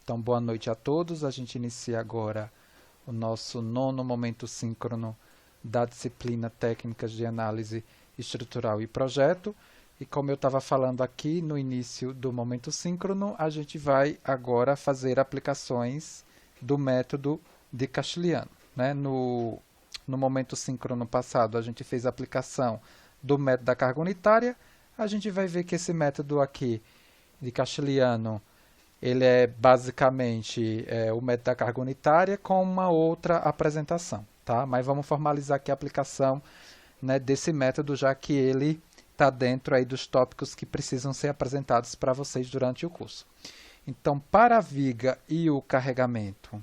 Então, boa noite a todos. A gente inicia agora o nosso 9º momento síncrono da disciplina Técnicas de Análise Estrutural e Projeto. E como eu estava falando aqui no início do momento síncrono, a gente vai agora fazer aplicações do método de Castiliano, né? No momento síncrono passado, a gente fez a aplicação do método da carga unitária. A gente vai ver que esse método aqui de Castiliano, ele é basicamente o método da carga unitária com uma outra apresentação, tá? Mas vamos formalizar aqui a aplicação, né, desse método, já que ele está dentro aí dos tópicos que precisam ser apresentados para vocês durante o curso. Então, para a viga e o carregamento,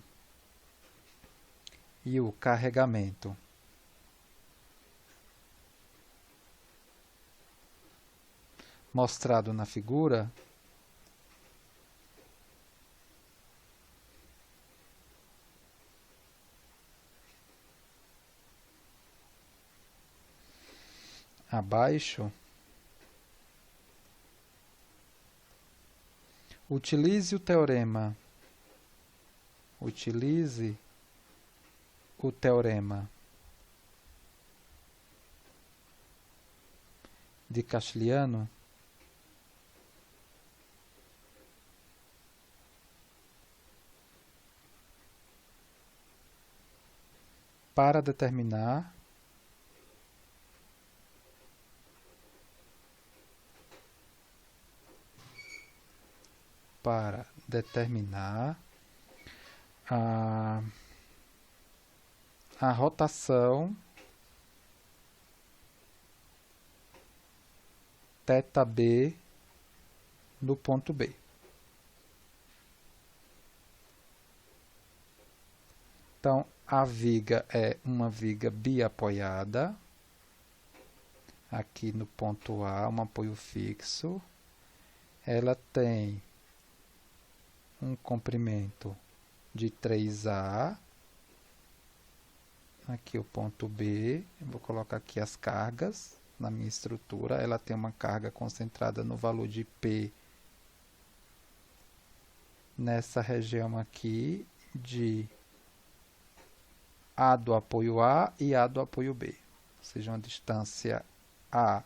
mostrado na figura, abaixo, utilize o teorema de Castiliano para determinar a rotação θB no ponto B. Então, a viga é uma viga biapoiada. Aqui no ponto A, um apoio fixo. Ela tem um comprimento de 3A. Aqui o ponto B. Eu vou colocar aqui as cargas na minha estrutura. Ela tem uma carga concentrada no valor de P nessa região aqui de A do apoio A e A do apoio B. Ou seja, uma distância A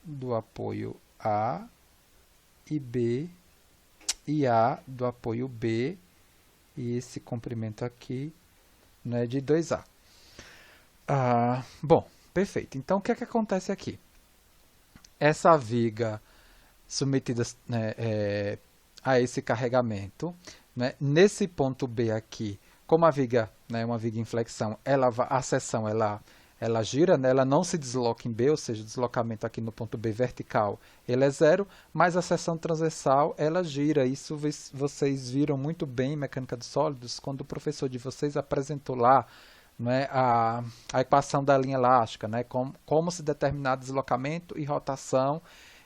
do apoio A e B e A do apoio B, e esse comprimento aqui, né, de 2A. Bom, perfeito. Então, o que é que acontece aqui? Essa viga submetida, né, a esse carregamento, né, nesse ponto B aqui, como a viga, né, é uma viga em flexão, a seção ela gira, né, ela não se desloca em B, ou seja, o deslocamento aqui no ponto B vertical ele é 0, mas a seção transversal ela gira. Isso vocês viram muito bem em mecânica de sólidos, quando o professor de vocês apresentou lá, né, a equação da linha elástica, né, como se determinar deslocamento e rotação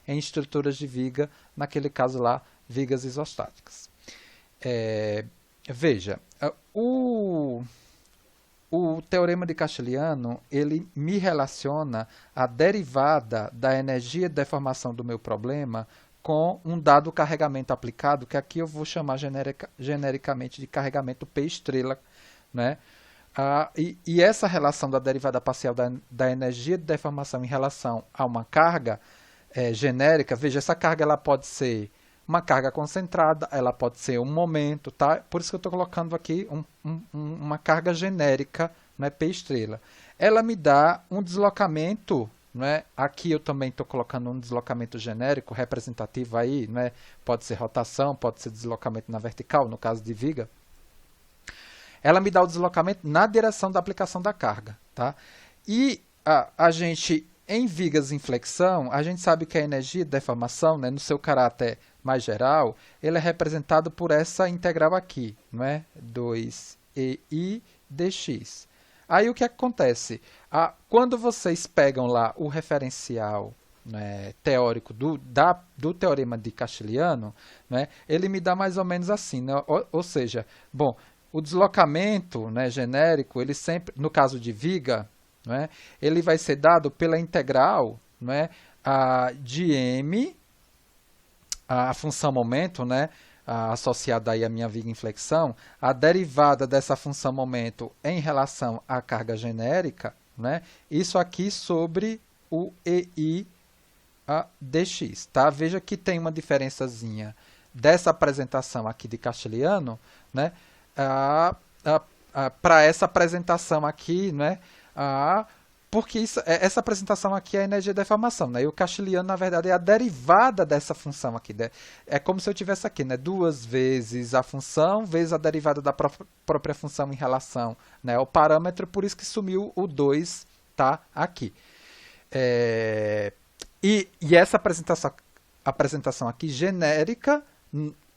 em estruturas de viga, naquele caso lá, vigas isostáticas. Veja, o teorema de Castiliano, ele me relaciona a derivada da energia de deformação do meu problema com um dado carregamento aplicado, que aqui eu vou chamar genericamente de carregamento P estrela, né? E essa relação da derivada parcial da energia de deformação em relação a uma carga genérica, veja, essa carga ela pode ser uma carga concentrada, ela pode ser um momento, tá? Por isso que eu estou colocando aqui uma carga genérica, né, P estrela. Ela me dá um deslocamento, né? Aqui eu também estou colocando um deslocamento genérico, representativo aí, né? Pode ser rotação, pode ser deslocamento na vertical, no caso de viga. Ela me dá o deslocamento na direção da aplicação da carga, tá? E a gente, em vigas em flexão, a gente sabe que a energia de deformação, né, no seu caráter mais geral, ele é representado por essa integral aqui, não é? 2EI dx. Aí o que acontece? Quando vocês pegam lá o referencial, né, teórico do teorema de Castiliano, né, ele me dá mais ou menos assim, né? Ou seja, bom, o deslocamento, né, genérico, ele sempre, no caso de viga, né, ele vai ser dado pela integral, né, de m, a função momento, né, associada aí à minha viga inflexão, a derivada dessa função momento em relação à carga genérica, né? Isso aqui sobre o EI dx, tá? Veja que tem uma diferençazinha dessa apresentação aqui de Castiliano, né? Para essa apresentação aqui, né? Porque essa apresentação aqui é a energia de deformação, né? E o Castiliano, na verdade, é a derivada dessa função aqui. Né? É como se eu tivesse aqui, né? 2 vezes a função, vezes a derivada da própria função em relação, né, ao parâmetro, por isso que sumiu o 2, tá? Aqui. E essa apresentação aqui genérica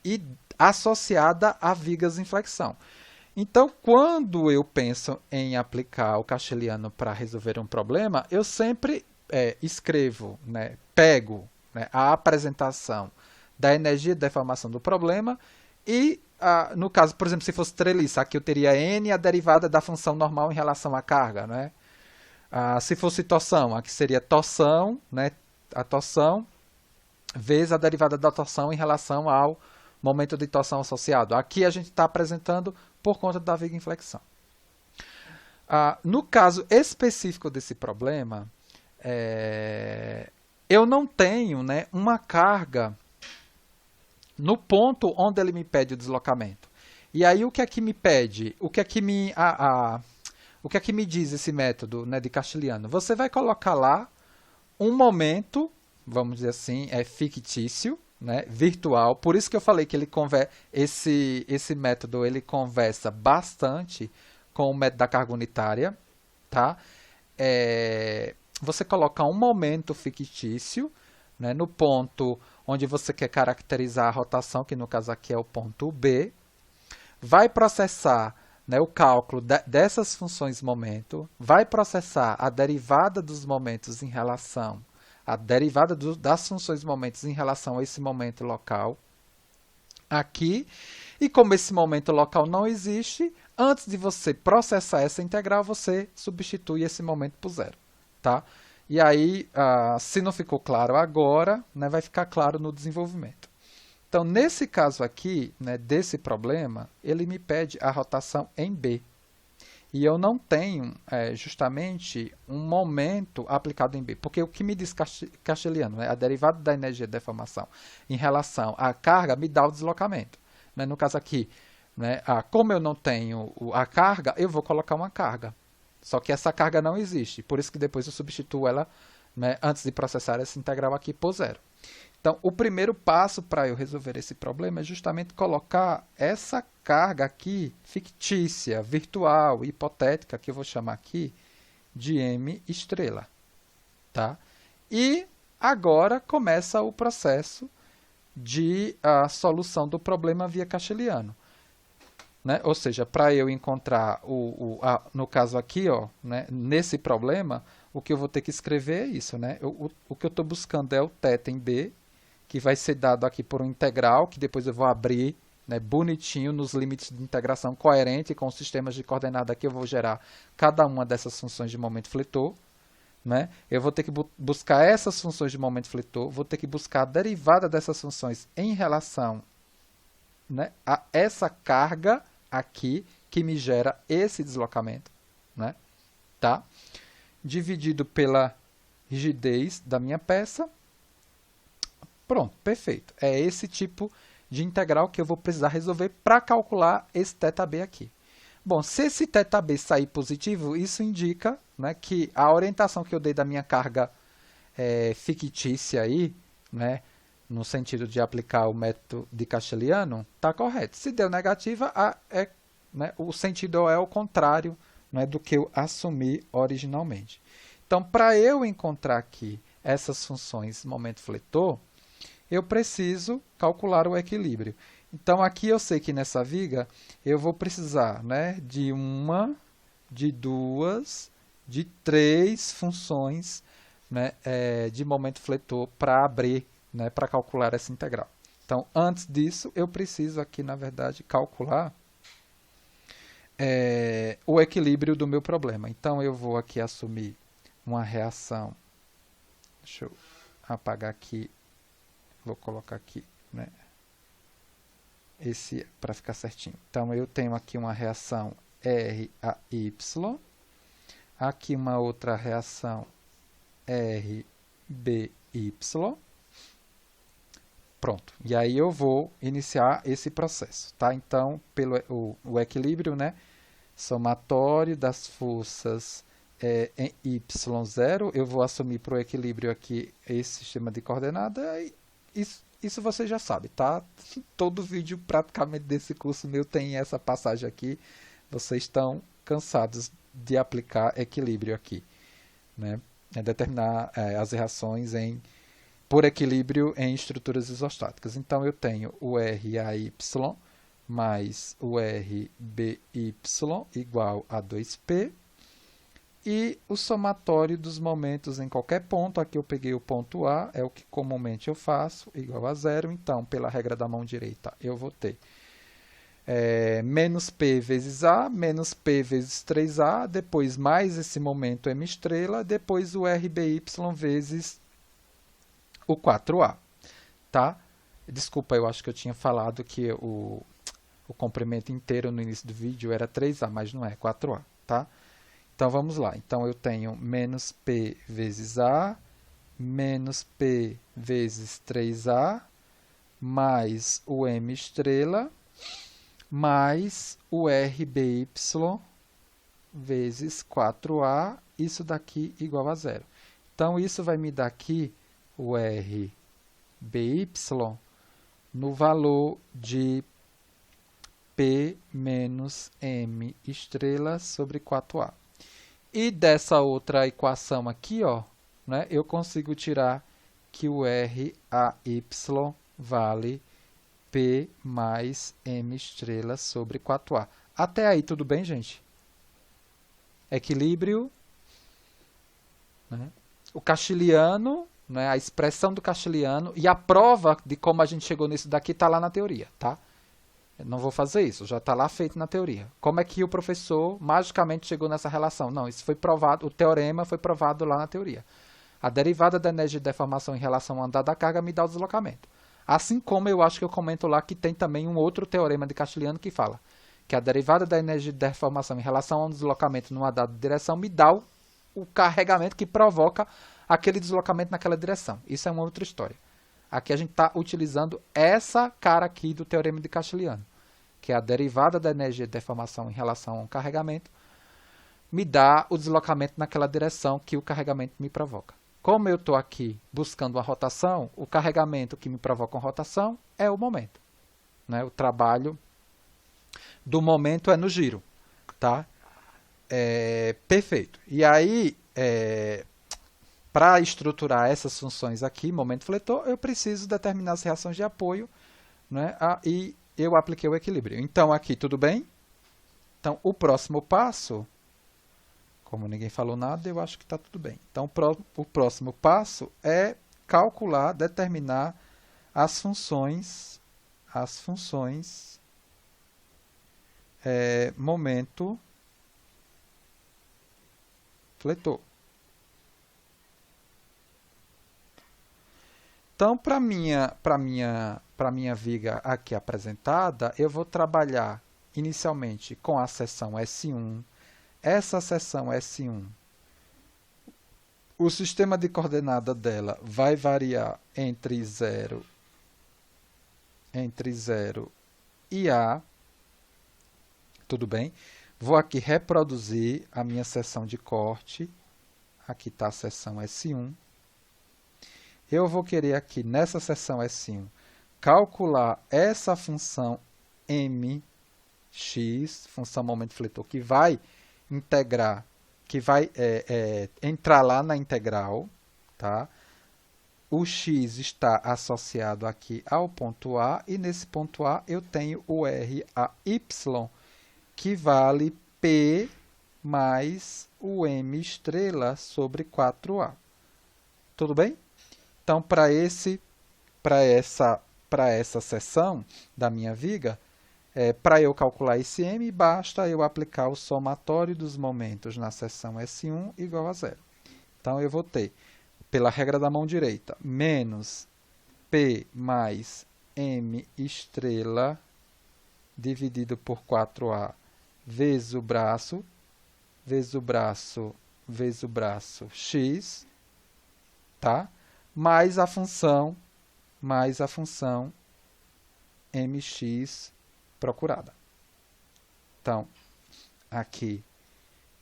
e associada a vigas de inflexão. Então, quando eu penso em aplicar o Castiliano para resolver um problema, eu sempre escrevo, né, pego, né, a apresentação da energia de deformação do problema e, no caso, por exemplo, se fosse treliça, aqui eu teria N a derivada da função normal em relação à carga. Né? Se fosse torção, aqui seria torção, né, a torção, vezes a derivada da torção em relação ao momento de torção associado. Aqui a gente está apresentando por conta da viga inflexão. No caso específico desse problema, eu não tenho, né, uma carga no ponto onde ele me pede o deslocamento. E aí o que é que me pede? O que é que me diz esse método, né, de Castiliano? Você vai colocar lá um momento, vamos dizer assim, fictício, né, virtual. Por isso que eu falei que esse método ele conversa bastante com o método da carga unitária. Tá? Você coloca um momento fictício, né, no ponto onde você quer caracterizar a rotação, que no caso aqui é o ponto B. Vai processar, né, o cálculo dessas funções momento, vai processar a derivada dos momentos em relação a derivada das funções momentos em relação a esse momento local aqui. E como esse momento local não existe, antes de você processar essa integral, você substitui esse momento por zero. Tá? E aí, se não ficou claro agora, né, vai ficar claro no desenvolvimento. Então, nesse caso aqui, né, desse problema, ele me pede a rotação em B. E eu não tenho justamente um momento aplicado em B. Porque o que me diz Castiliano, né, a derivada da energia de deformação em relação à carga me dá o deslocamento. Né? No caso aqui, né, como eu não tenho a carga, eu vou colocar uma carga. Só que essa carga não existe. Por isso que depois eu substituo ela, né, antes de processar essa integral aqui, por zero. Então, o primeiro passo para eu resolver esse problema é justamente colocar essa carga aqui fictícia, virtual, hipotética, que eu vou chamar aqui de M estrela. Tá? E agora começa o processo de solução do problema via Castiliano. Né? Ou seja, para eu encontrar, no caso aqui, ó, né, nesse problema, o que eu vou ter que escrever é isso. Né? O que eu estou buscando é o θ em B, que vai ser dado aqui por um integral, que depois eu vou abrir, né, bonitinho nos limites de integração coerente com os sistemas de coordenada que eu vou gerar cada uma dessas funções de momento fletor. Né? Eu vou ter que buscar essas funções de momento fletor, vou ter que buscar a derivada dessas funções em relação, né, a essa carga aqui que me gera esse deslocamento. Né? Tá? Dividido pela rigidez da minha peça. Pronto, perfeito. É esse tipo de integral que eu vou precisar resolver para calcular esse θB aqui. Bom, se esse θB sair positivo, isso indica, né, que a orientação que eu dei da minha carga fictícia aí, né, no sentido de aplicar o método de Castiliano, está correto. Se deu negativa, né, o sentido é o contrário, né, do que eu assumi originalmente. Então, para eu encontrar aqui essas funções momento fletor, eu preciso calcular o equilíbrio. Então, aqui eu sei que nessa viga eu vou precisar, né, de uma, de duas, de três funções, né, de momento fletor para abrir, né, para calcular essa integral. Então, antes disso, eu preciso aqui, na verdade, calcular o equilíbrio do meu problema. Então, eu vou aqui assumir uma reação. Deixa eu apagar aqui. Vou colocar aqui, né? esse para ficar certinho. Então, eu tenho aqui uma reação RAY, aqui uma outra reação RBY. Pronto. E aí eu vou iniciar esse processo, tá? Então, pelo o equilíbrio, né? Somatório das forças em Y0, eu vou assumir para o equilíbrio aqui esse sistema de coordenada. E isso você já sabe, tá? Todo vídeo praticamente desse curso meu tem essa passagem aqui. Vocês estão cansados de aplicar equilíbrio aqui, né? É determinar as reações por equilíbrio em estruturas isostáticas. Então, eu tenho o RAY mais o RBY igual a 2P. E o somatório dos momentos em qualquer ponto, aqui eu peguei o ponto A, é o que comumente eu faço, igual a 0. Então, pela regra da mão direita, eu vou ter menos P vezes A, menos P vezes 3A, depois mais esse momento M estrela, depois o RBY vezes o 4A. Tá? Desculpa, eu acho que eu tinha falado que o comprimento inteiro no início do vídeo era 3A, mas não é, 4A. Tá? Então, vamos lá. Então, eu tenho menos P vezes A, menos P vezes 3A, mais o M estrela, mais o RBY vezes 4A, isso daqui igual a 0. Então, isso vai me dar aqui o RBY no valor de P menos M estrela sobre 4A. E dessa outra equação aqui, ó, né, eu consigo tirar que o RAY vale P mais M estrela sobre 4A. Até aí, tudo bem, gente? Equilíbrio. Né? O Castiliano, né, a expressão do Castiliano, e a prova de como a gente chegou nisso daqui está lá na teoria, tá? Eu não vou fazer isso, já está lá feito na teoria. Como é que o professor magicamente chegou nessa relação? Não, isso foi provado, o teorema foi provado lá na teoria. A derivada da energia de deformação em relação ao andar da carga me dá o deslocamento. Assim como eu acho que eu comento lá que tem também um outro teorema de Castiliano que fala que a derivada da energia de deformação em relação ao deslocamento numa dada direção me dá o carregamento que provoca aquele deslocamento naquela direção. Isso é uma outra história. Aqui a gente está utilizando essa cara aqui do teorema de Castiliano, que é a derivada da energia de deformação em relação ao carregamento, me dá o deslocamento naquela direção que o carregamento me provoca. Como eu estou aqui buscando uma rotação, o carregamento que me provoca uma rotação é o momento. Né? O trabalho do momento é no giro. Tá? Perfeito. E aí, para estruturar essas funções aqui, momento fletor, eu preciso determinar as reações de apoio, né? E eu apliquei o equilíbrio. Então, aqui, tudo bem? Então, o próximo passo, como ninguém falou nada, eu acho que está tudo bem. Então, o próximo passo é calcular, determinar as funções momento fletor. Então, para minha viga aqui apresentada, eu vou trabalhar inicialmente com a seção S1. Essa seção S1, o sistema de coordenada dela vai variar entre 0 e A. Tudo bem? Vou aqui reproduzir a minha seção de corte. Aqui está a seção S1. Eu vou querer aqui, nessa seção S1, calcular essa função mx, função momento fletor, que vai integrar, que vai entrar lá na integral. Tá? O x está associado aqui ao ponto A, e nesse ponto A eu tenho o RAY, que vale P mais o M estrela sobre 4A. Tudo bem? Então, para essa seção da minha viga, para eu calcular esse M, basta eu aplicar o somatório dos momentos na seção S1 igual a 0. Então, eu vou ter, pela regra da mão direita, menos P mais M estrela dividido por 4A vezes o braço, vezes o braço, vezes o braço x, tá? Mais a função mx procurada. Então, aqui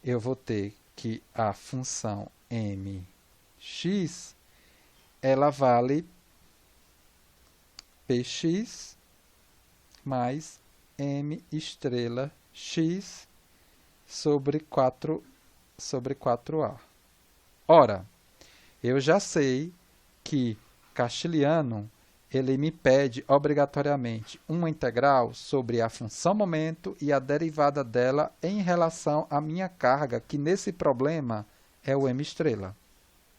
eu vou ter que a função mx, ela vale px mais m estrela x sobre 4A. Ora, eu já sei que Castiliano ele me pede obrigatoriamente uma integral sobre a função momento e a derivada dela em relação à minha carga, que nesse problema é o m estrela.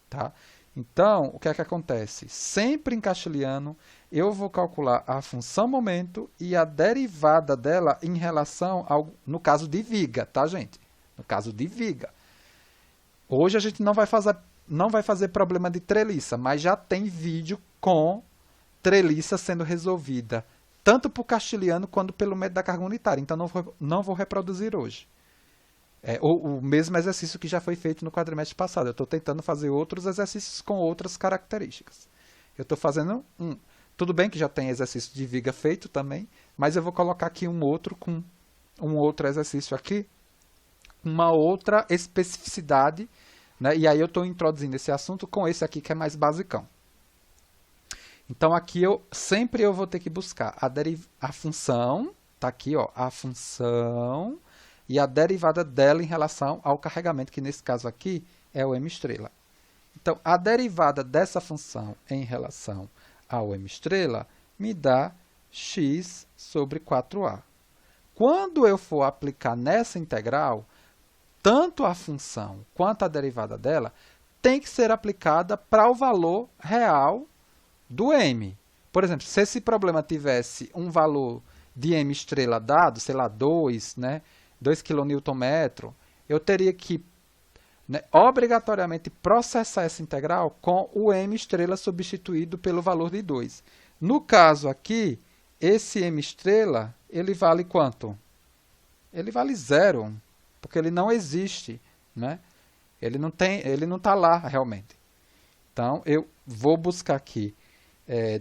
Tá? Então, o que é que acontece? Sempre em Castiliano, eu vou calcular a função momento e a derivada dela em relação ao, no caso de viga, tá, gente? No caso de viga. Hoje a gente não vai fazer problema de treliça, mas já tem vídeo com treliça sendo resolvida, tanto por Castiliano quanto pelo método da carga unitária. Então, não vou reproduzir hoje. O mesmo exercício que já foi feito no quadrimestre passado. Eu estou tentando fazer outros exercícios com outras características. Eu estou fazendo um. Tudo bem que já tem exercício de viga feito também, mas eu vou colocar aqui um outro com um outro exercício aqui, uma outra especificidade, né? E aí eu estou introduzindo esse assunto com esse aqui que é mais basicão. Então aqui sempre eu vou ter que buscar a função, tá aqui, ó, a função e a derivada dela em relação ao carregamento, que nesse caso aqui é o m estrela. Então, a derivada dessa função em relação ao m estrela me dá x sobre 4a. Quando eu for aplicar nessa integral, tanto a função quanto a derivada dela tem que ser aplicada para o valor real do m. Por exemplo, se esse problema tivesse um valor de m estrela dado, sei lá, 2, né? 2 kN, eu teria que, né, obrigatoriamente processar essa integral com o m estrela substituído pelo valor de 2. No caso aqui, esse m estrela, ele vale quanto? Ele vale 0, porque ele não existe, né? Ele não está lá realmente. Então, eu vou buscar aqui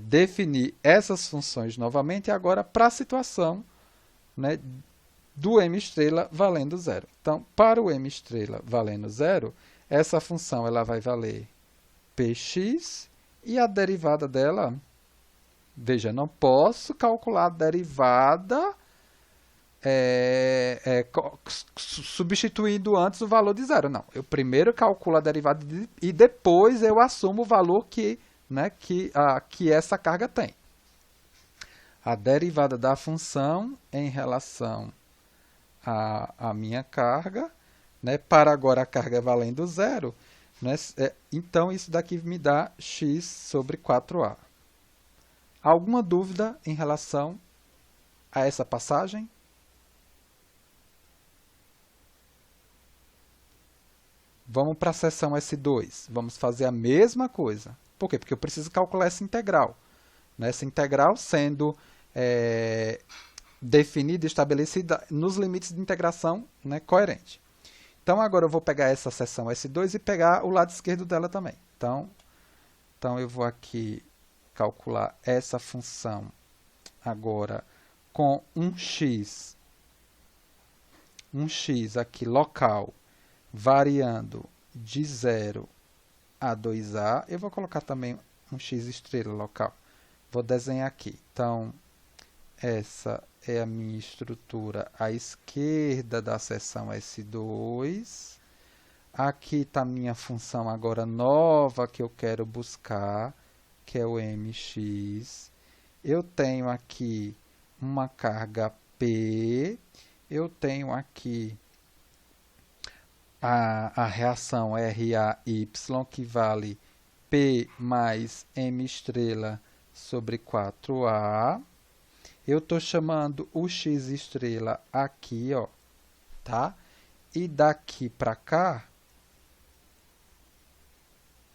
definir essas funções novamente agora para a situação, né, do m estrela valendo 0. Então, para o m estrela valendo 0, essa função ela vai valer px e a derivada dela, veja, não posso calcular a derivada substituindo antes o valor de 0. Não, eu primeiro calculo a derivada e depois eu assumo o valor que essa carga tem. A derivada da função em relação a minha carga, né, para agora a carga valendo 0, né, então isso daqui me dá x sobre 4a. Alguma dúvida em relação a essa passagem? Vamos para a seção S2. Vamos fazer a mesma coisa. Por quê? Porque eu preciso calcular essa integral. Né? Essa integral sendo definida e estabelecida nos limites de integração, né, coerente. Então, agora eu vou pegar essa seção S2 e pegar o lado esquerdo dela também. Então eu vou aqui calcular essa função agora com um x aqui local, variando de 0 a 2a. Eu vou colocar também um x estrela local. Vou desenhar aqui. Então, essa é a minha estrutura à esquerda da seção S2. Aqui está a minha função agora nova que eu quero buscar, que é o mx. Eu tenho aqui uma carga P. Eu tenho aqui a reação RAY, que vale P mais m estrela sobre 4A. Eu estou chamando o x estrela aqui, ó, tá? E daqui para cá,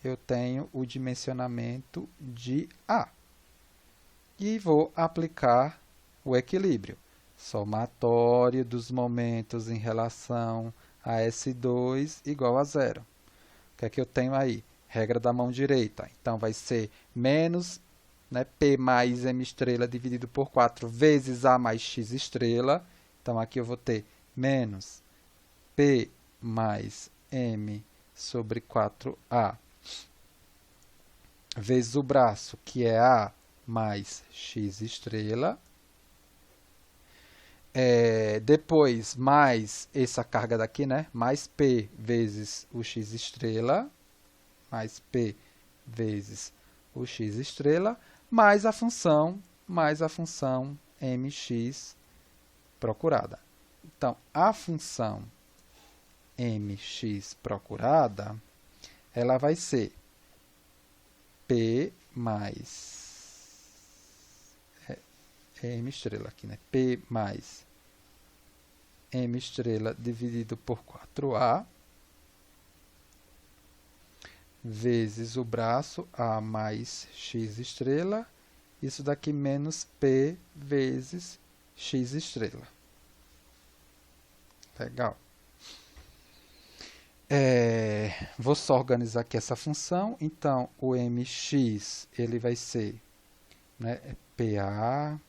eu tenho o dimensionamento de A. E vou aplicar o equilíbrio. Somatório dos momentos em relação a S2 igual a zero. O que é que eu tenho aí? Regra da mão direita. Então, vai ser menos, né, P mais M estrela dividido por 4 vezes A mais X estrela. Então, aqui eu vou ter menos P mais M sobre 4A vezes o braço, que é A mais X estrela. Depois, mais essa carga daqui, né? Mais P vezes o X estrela, mais P vezes o X estrela, mais a função mx procurada. Então, a função mx procurada, ela vai ser P mais M estrela aqui, né? P mais M estrela dividido por 4A vezes o braço A mais X estrela. Isso daqui menos P vezes X estrela. Legal. Vou só organizar aqui essa função. Então, o mx ele vai ser, né, PA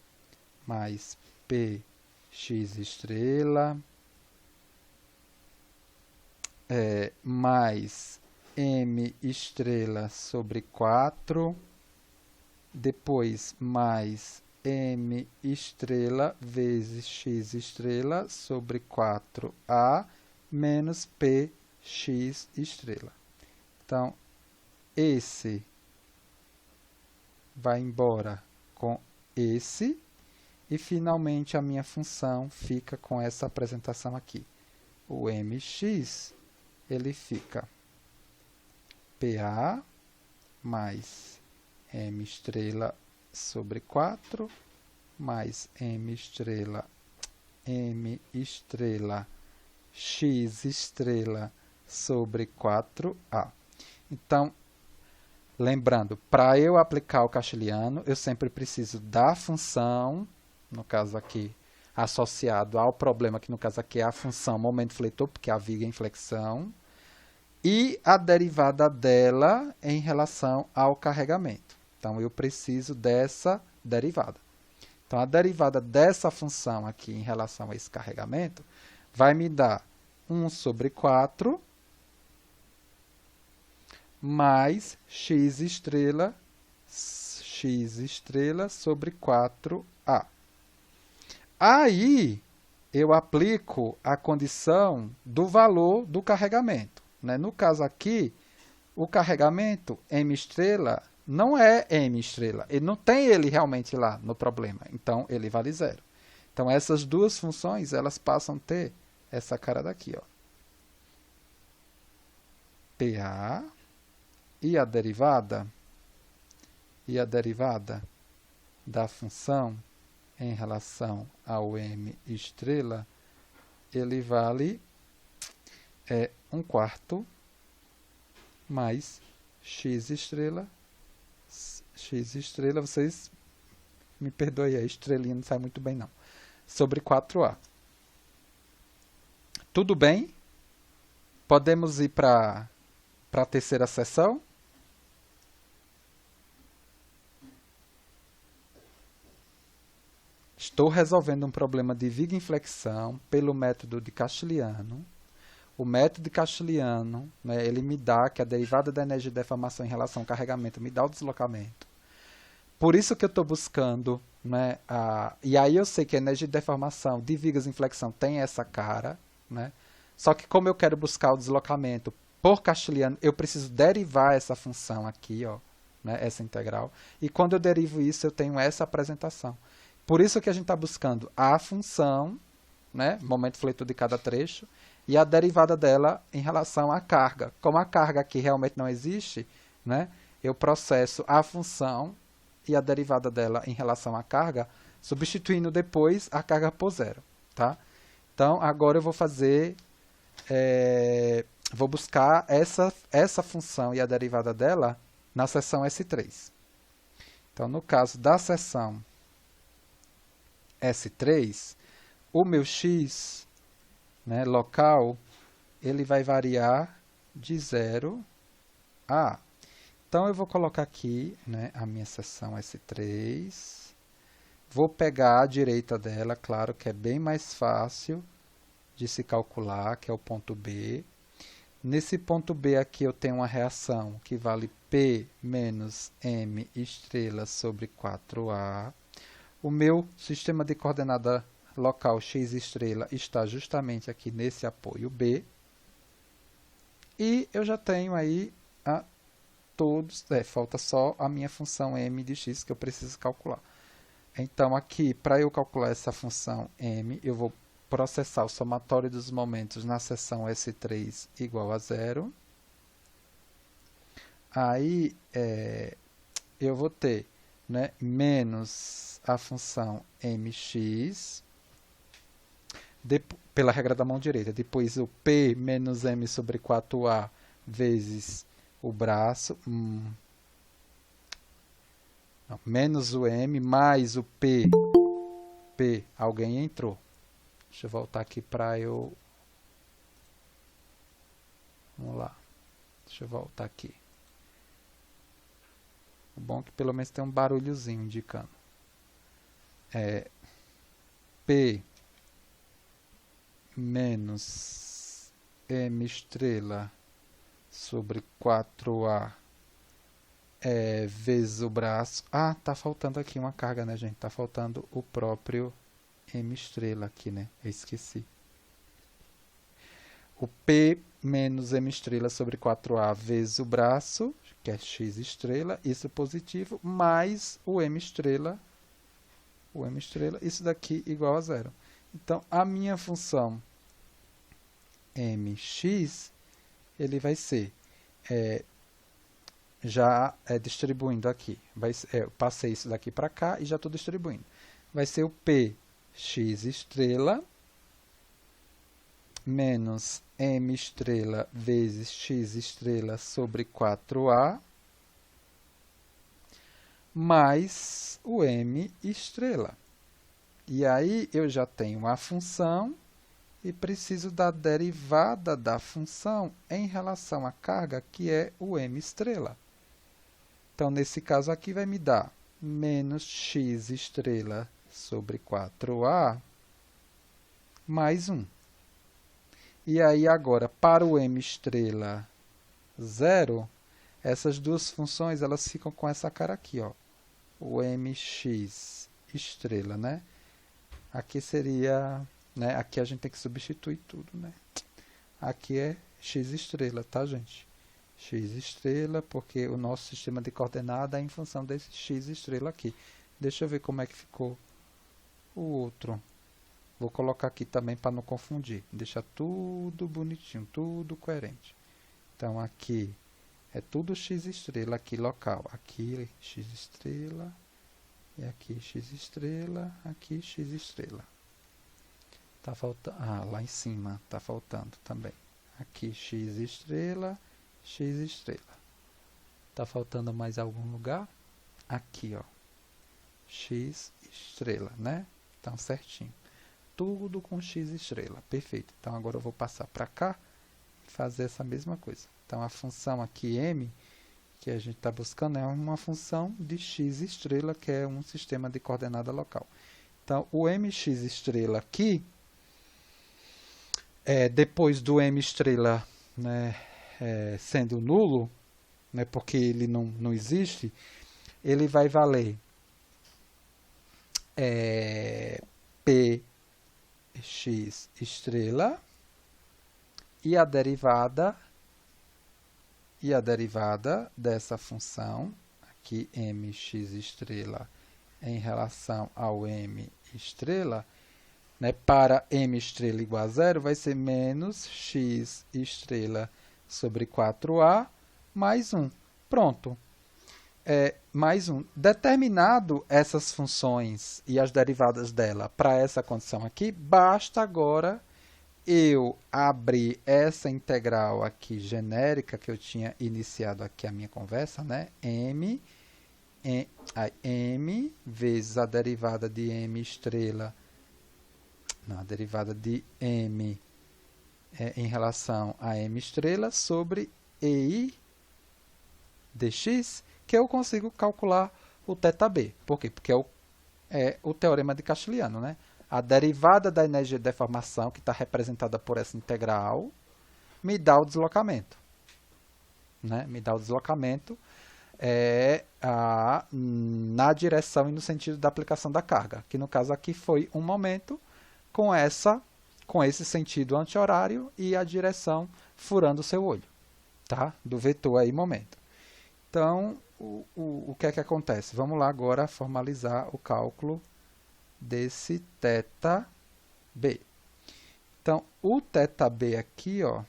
mais px estrela mais m estrela sobre 4, depois mais m estrela vezes x estrela sobre 4a menos px estrela. Então, esse vai embora com esse. E, finalmente, a minha função fica com essa apresentação aqui. O mx, ele fica PA mais m estrela sobre 4, mais m estrela x estrela sobre 4a. Então, lembrando, para eu aplicar o castiliano, eu sempre preciso da função, no caso aqui, associado ao problema, que no caso aqui é a função momento fletor, porque a viga é inflexão, e a derivada dela em relação ao carregamento. Então, eu preciso dessa derivada. Então, a derivada dessa função aqui em relação a esse carregamento vai me dar 1 sobre 4 mais x estrela sobre 4a. Aí, eu aplico a condição do valor do carregamento, né? No caso aqui, o carregamento m estrela não é m estrela. Ele não tem ele realmente lá no problema. Então, ele vale zero. Então, essas duas funções, elas passam a ter essa cara daqui, ó. PA e a derivada da função em relação ao m estrela, ele vale 1/4 mais x estrela, vocês me perdoem, a estrelinha não sai muito bem não, sobre 4a. Tudo bem? Podemos ir para a terceira seção? Estou resolvendo um problema de viga inflexão pelo método de Castiliano. O método de Castiliano, né, ele me dá que a derivada da energia de deformação em relação ao carregamento me dá o deslocamento. Por isso que eu estou buscando, né, e aí eu sei que a energia de deformação de vigas em flexão tem essa cara, né, só que como eu quero buscar o deslocamento por Castiliano, eu preciso derivar essa função aqui, ó, né, essa integral, e quando eu derivo isso, eu tenho essa apresentação. Por isso que a gente está buscando a função, né, momento fletor de cada trecho, e a derivada dela em relação à carga. Como a carga aqui realmente não existe, né, eu processo a função e a derivada dela em relação à carga, substituindo depois a carga por zero. Tá? Então, agora eu vou fazer, vou buscar essa função e a derivada dela na seção S3. Então, no caso da seção S3, o meu x, né, local, ele vai variar de 0 a A. Então, eu vou colocar aqui, né, a minha seção S3. Vou pegar a direita dela, claro que é bem mais fácil de se calcular, que é o ponto B. Nesse ponto B aqui eu tenho uma reação que vale P menos M estrela sobre 4A. O meu sistema de coordenada local x estrela está justamente aqui nesse apoio B. E eu já tenho aí todos, falta só a minha função m de x que eu preciso calcular. Então, aqui, para eu calcular essa função m, eu vou processar o somatório dos momentos na seção S3 igual a 0. Aí, eu vou ter, né, menos a função mx, pela regra da mão direita. Depois, o p menos m sobre 4a vezes o braço, não, menos o m, mais o p. Alguém entrou. Deixa eu voltar aqui para eu... Vamos lá. Deixa eu voltar aqui. O bom é que pelo menos tem um barulhozinho indicando. P menos m estrela sobre 4a vezes o braço. Ah, tá faltando aqui uma carga, né, gente? Tá faltando o próprio m estrela aqui, né? Eu esqueci. O P menos m estrela sobre 4a vezes o braço, que é x estrela, isso positivo, mais o m estrela, isso daqui igual a 0. Então, a minha função mx, ele vai ser, já distribuindo aqui, eu passei isso daqui para cá e já estou distribuindo. Vai ser o p x estrela menos m estrela vezes x estrela sobre 4a mais o m estrela. E aí eu já tenho a função e preciso da derivada da função em relação à carga, que é o m estrela. Então, nesse caso aqui, vai me dar menos x estrela sobre 4a mais 1. E aí, agora, para o m estrela 0, essas duas funções elas ficam com essa cara aqui, ó, o mx estrela, né? Aqui seria, né? Aqui a gente tem que substituir tudo, né? Aqui é x estrela, tá, gente? X estrela, porque o nosso sistema de coordenada é em função desse x estrela aqui. Deixa eu ver como é que ficou o outro. Vou colocar aqui também para não confundir. Deixar tudo bonitinho, tudo coerente. Então, aqui é tudo x estrela, aqui local. Aqui x estrela, e aqui x estrela, aqui x estrela. Tá faltando, lá em cima tá faltando também. Aqui x estrela, x estrela. Tá faltando mais algum lugar? Aqui, ó. X estrela, né? Então, certinho. Tudo com x estrela. Perfeito. Então, agora eu vou passar para cá e fazer essa mesma coisa. Então, a função aqui m, que a gente está buscando, é uma função de x estrela, que é um sistema de coordenada local. Então, o mx estrela aqui, depois do m estrela, né, sendo nulo, né, porque ele não existe, ele vai valer px estrela e a derivada dessa função, aqui mx estrela em relação ao m estrela, né, para m estrela igual a 0, vai ser menos x estrela sobre 4a mais 1. Pronto. Mais 1. Determinado essas funções e as derivadas dela para essa condição aqui, basta agora eu abrir essa integral aqui genérica que eu tinha iniciado aqui a minha conversa, né? m vezes a derivada de m estrela Não, a derivada de m em relação a m estrela sobre EI dx, que eu consigo calcular o θb. Por quê? Porque é o teorema de Castiliano, né? A derivada da energia de deformação, que está representada por essa integral, me dá o deslocamento. Né? Me dá o deslocamento na direção e no sentido da aplicação da carga, que no caso aqui foi um momento com esse sentido anti-horário e a direção furando o seu olho, tá? Do vetor aí momento. Então, o que é que acontece? Vamos lá agora formalizar o cálculo desse θb. Então, o θb aqui, ó,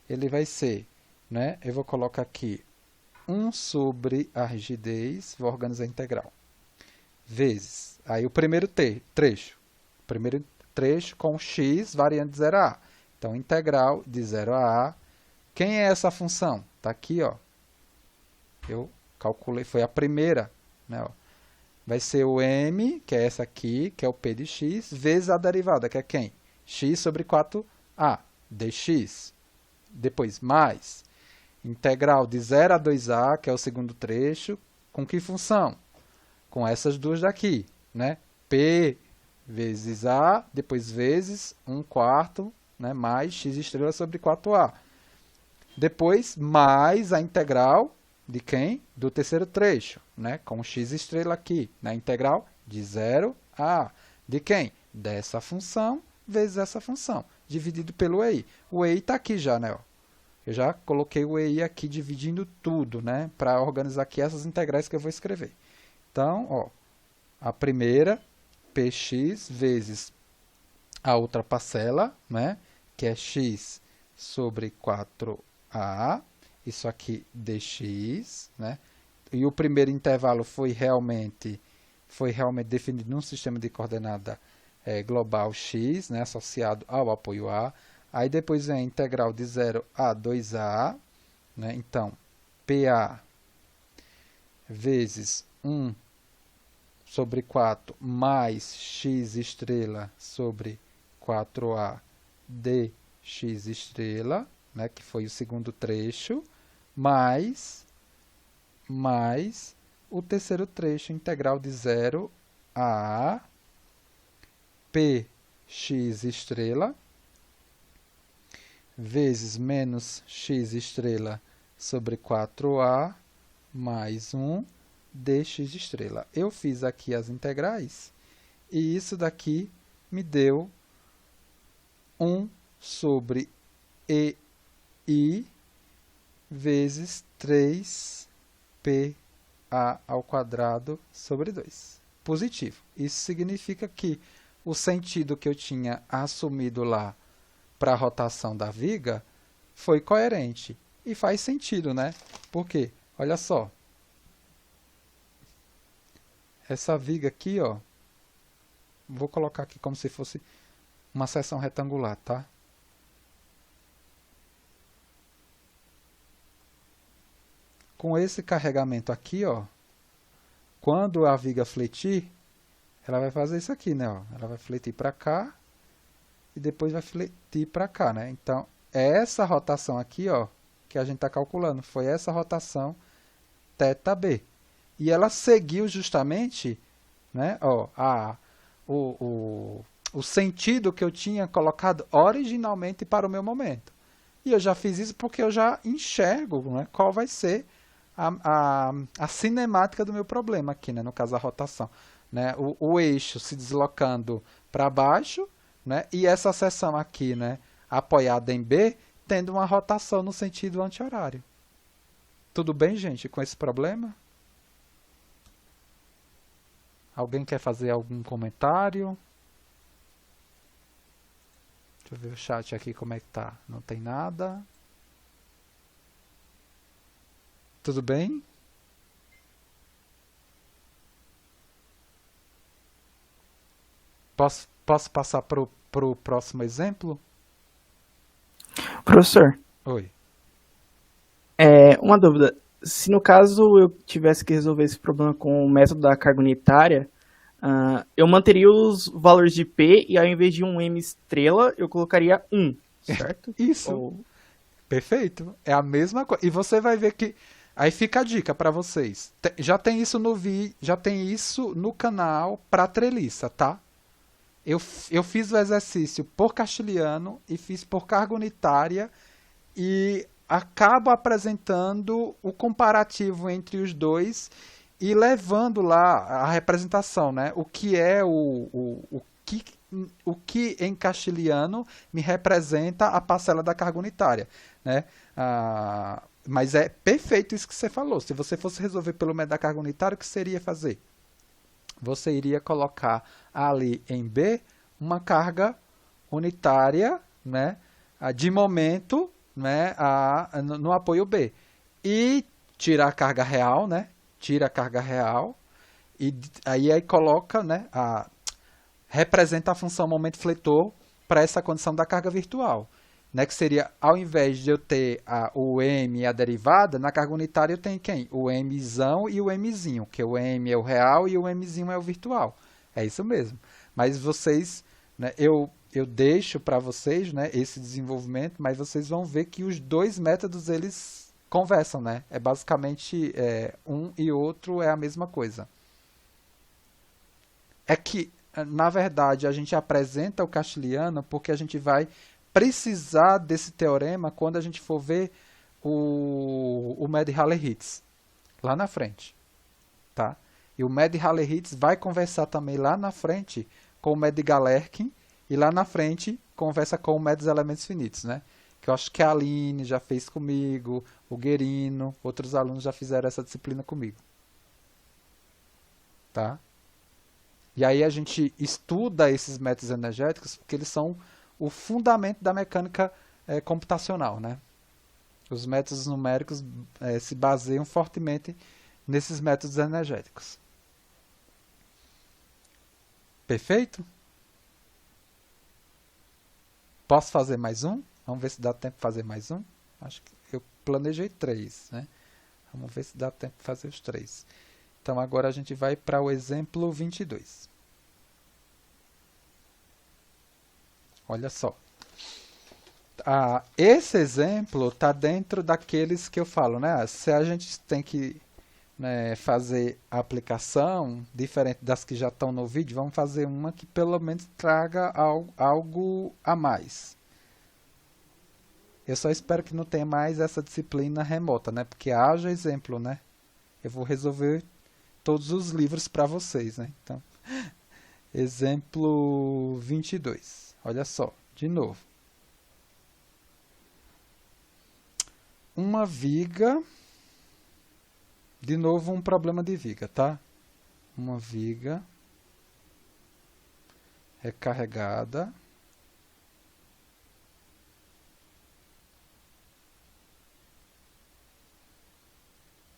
ele vai ser, né? Eu vou colocar aqui 1 sobre a rigidez, vou organizar a integral, vezes, aí o primeiro trecho com x variando de 0 a a. Então, integral de 0 a a. Quem é essa função? Está aqui, ó. Eu calculei, foi a primeira, né? Ó. Vai ser o m, que é essa aqui, que é o p de x, vezes a derivada, que é quem? X sobre 4a, dx. Depois, mais integral de 0 a 2a, que é o segundo trecho, com que função? Com essas duas daqui, né? P vezes a, depois vezes 1/4, né? Mais x estrela sobre 4a. Depois, mais a integral de quem? Do terceiro trecho, né? Com x estrela aqui, na integral de 0 a a. De quem? Dessa função vezes essa função, dividido pelo EI. O EI está aqui já, né? Ó. Eu já coloquei o EI aqui dividindo tudo, né? Para organizar aqui essas integrais que eu vou escrever. Então, ó, a primeira, px vezes a outra parcela, né? Que é x sobre 4a, isso aqui dx, né? E o primeiro intervalo foi realmente definido num sistema de coordenada global x, né? Associado ao apoio a. Aí depois vem a integral de 0 a 2a, né? Então, PA vezes 1 sobre 4 mais x estrela sobre 4a dx estrela, né? Que foi o segundo trecho, mais o terceiro trecho, integral de 0 a px estrela, vezes menos x estrela sobre 4a mais 1 dx estrela. Eu fiz aqui as integrais e isso daqui me deu 1 sobre EI vezes 3PA ao quadrado sobre 2. Positivo. Isso significa que o sentido que eu tinha assumido lá para a rotação da viga foi coerente. E faz sentido, né? Por quê? Olha só. Essa viga aqui, ó, vou colocar aqui como se fosse uma seção retangular, tá? Com esse carregamento aqui, ó, quando a viga fletir, ela vai fazer isso aqui, né? Ó. Ela vai fletir para cá e depois vai fletir para cá, né? Então, é essa rotação aqui, ó, que a gente está calculando. Foi essa rotação θb. E ela seguiu justamente, né, ó, o sentido que eu tinha colocado originalmente para o meu momento. E eu já fiz isso porque eu já enxergo, né, qual vai ser a cinemática do meu problema aqui, né, no caso a rotação. Né, o eixo se deslocando para baixo, né, e essa seção aqui, né, apoiada em B, tendo uma rotação no sentido anti-horário. Tudo bem, gente, com esse problema? Alguém quer fazer algum comentário? Deixa eu ver o chat aqui como é que tá. Não tem nada. Tudo bem? Posso passar para o próximo exemplo? Professor, Oi. uma dúvida. Se no caso eu tivesse que resolver esse problema com o método da carga unitária, Eu manteria os valores de P e ao invés de um M estrela, eu colocaria um, certo? Isso, Ou... perfeito. É a mesma coisa. E você vai ver que aí fica a dica para vocês. Já tem isso no já tem isso no canal para treliça, tá? Eu fiz o exercício por castilhano e fiz por carga unitária e acabo apresentando o comparativo entre os dois e levando lá a representação, né? O que é o que em castilhano me representa a parcela da carga unitária, né? Mas é perfeito isso que você falou. Se você fosse resolver pelo método da carga unitária, o que seria fazer? Você iria colocar ali em B uma carga unitária, né, de momento, né, no apoio B. E tira a carga real, né, tira a carga real, e aí coloca, né, representa a função momento fletor para essa condição da carga virtual. Né, que seria, ao invés de eu ter o M e a derivada, na carga unitária eu tenho quem? O Mzão e o Mzinho, que o M é o real e o Mzinho é o virtual. É isso mesmo. Mas vocês, né, eu deixo para vocês, né, esse desenvolvimento, mas vocês vão ver que os dois métodos eles conversam, né? É basicamente um e outro é a mesma coisa. É que, na verdade, a gente apresenta o castilhano porque a gente vai precisar desse teorema quando a gente for ver o Mad-Halley-Ritz lá na frente, tá? E o Mad-Halley-Ritz vai conversar também lá na frente com o Mad-Galerkin e lá na frente conversa com o Mad Elementos Finitos, né? Que eu acho que a Aline já fez comigo, o Guerino, outros alunos já fizeram essa disciplina comigo, tá? E aí a gente estuda esses métodos energéticos porque eles são o fundamento da mecânica computacional, né? Os métodos numéricos se baseiam fortemente nesses métodos energéticos. Perfeito? Posso fazer mais um? Vamos ver se dá tempo de fazer mais um. Acho que eu planejei 3, né? Vamos ver se dá tempo de fazer os 3. Então agora a gente vai para o exemplo 22. Olha só. Esse exemplo está dentro daqueles que eu falo, né? Se a gente tem que, né, fazer a aplicação diferente das que já estão no vídeo, vamos fazer uma que pelo menos traga algo a mais. Eu só espero que não tenha mais essa disciplina remota, né? Porque haja exemplo, né? Eu vou resolver todos os livros para vocês, né? Então, exemplo 22. Olha só, de novo. Uma viga, de novo um problema de viga, tá? Uma viga recarregada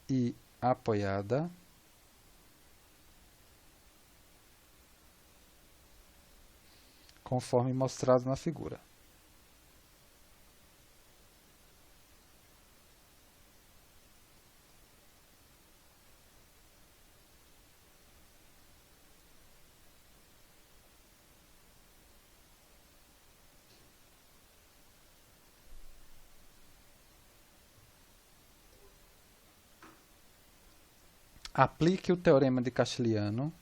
e apoiada conforme mostrado na figura. Aplique o teorema de Castelhano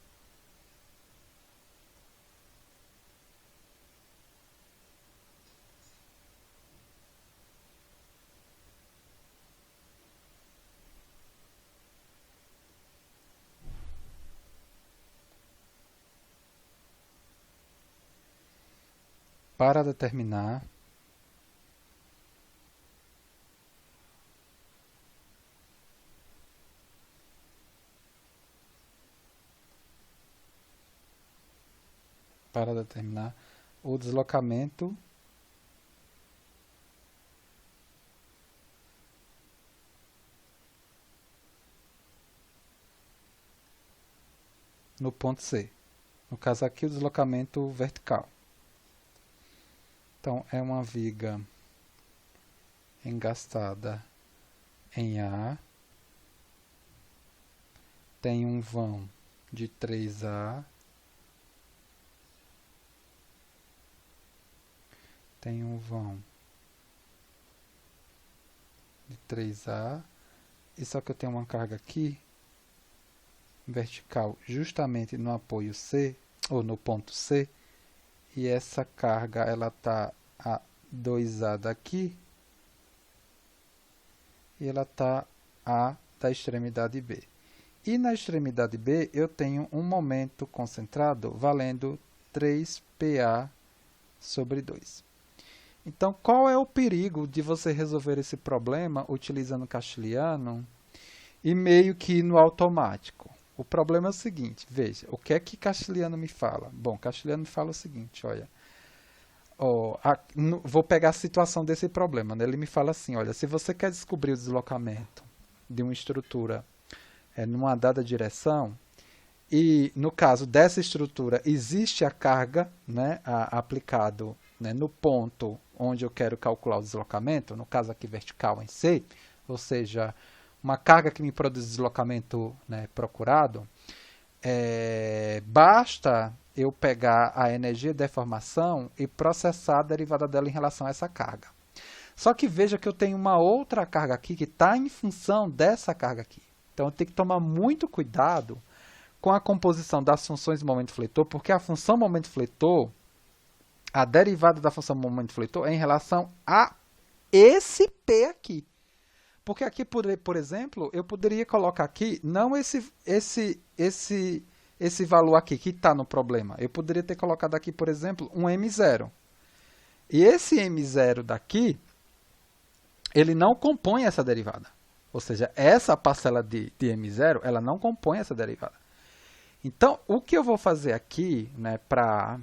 para determinar o deslocamento no ponto C. No caso aqui, o deslocamento vertical. Então, é uma viga engastada em A, tem um vão de 3A tem um vão de 3A, e só que eu tenho uma carga aqui, vertical, justamente no apoio C, ou no ponto C, e essa carga ela está a 2A daqui, e ela está A da extremidade B. E na extremidade B eu tenho um momento concentrado valendo 3PA sobre 2. Então, qual é o perigo de você resolver esse problema utilizando Castiliano e meio que no automático? O problema é o seguinte, veja, o que é que Castiliano me fala? Bom, Castiliano me fala o seguinte, olha, vou pegar a situação desse problema, né? Ele me fala assim, olha, se você quer descobrir o deslocamento de uma estrutura numa dada direção, e no caso dessa estrutura existe a carga, né, aplicado, né, no ponto onde eu quero calcular o deslocamento, no caso aqui vertical em C, ou seja, uma carga que me produz deslocamento, né, procurado, basta eu pegar a energia de deformação e processar a derivada dela em relação a essa carga. Só que veja que eu tenho uma outra carga aqui que está em função dessa carga aqui. Então eu tenho que tomar muito cuidado com a composição das funções momento-fletor, porque a função momento-fletor, a derivada da função momento-fletor é em relação a esse P aqui. Porque aqui, por exemplo, eu poderia colocar aqui, não esse valor aqui que está no problema. Eu poderia ter colocado aqui, por exemplo, um M0. E esse M0 daqui, ele não compõe essa derivada. Ou seja, essa parcela de M0, ela não compõe essa derivada. Então, o que eu vou fazer aqui, né, para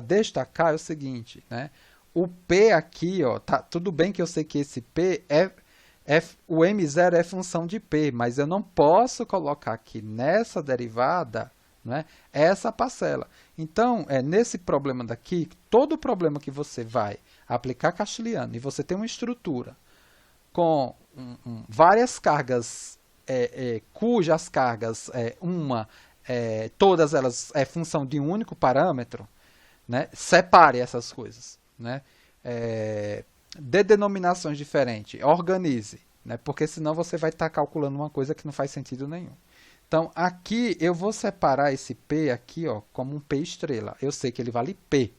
destacar é o seguinte, né? O P aqui, ó, tá, tudo bem que eu sei que esse P o M0 é função de P, mas eu não posso colocar aqui nessa derivada, né, essa parcela. Então, nesse problema daqui, todo problema que você vai aplicar Castiliano e você tem uma estrutura com várias cargas, cujas cargas, todas elas é função de um único parâmetro, né, separe essas coisas, né? Dê denominações diferentes, organize, né? Porque senão você vai estar calculando uma coisa que não faz sentido nenhum. Então, aqui eu vou separar esse P aqui, ó, como um P estrela. Eu sei que ele vale P,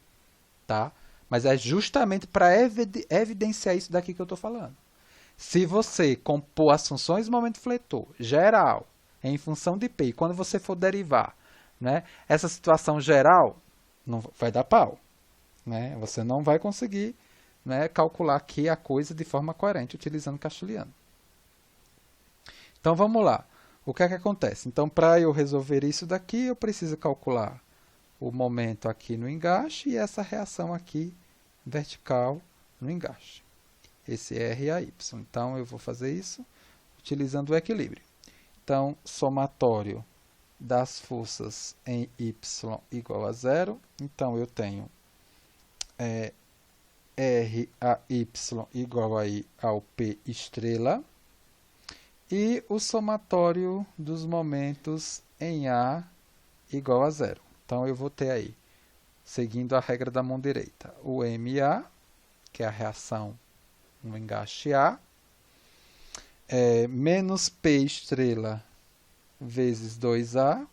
tá? Mas é justamente para evidenciar isso daqui que eu estou falando. Se você compor as funções momento-fletor geral em função de P, e quando você for derivar, né, essa situação geral, não vai dar pau, né? Você não vai conseguir, né, calcular aqui a coisa de forma coerente utilizando Castiliano. Então vamos lá. O que é que acontece? Então, para eu resolver isso daqui, eu preciso calcular o momento aqui no engaste e essa reação aqui vertical no engaste. Esse R e a Y. Então, eu vou fazer isso utilizando o equilíbrio. Então, somatório das forças em Y igual a zero. Então, eu tenho R a Y igual aí ao P estrela. E o somatório dos momentos em A igual a zero. Então, eu vou ter aí, seguindo a regra da mão direita, o MA, que é a reação no engaste A, menos P estrela vezes 2A,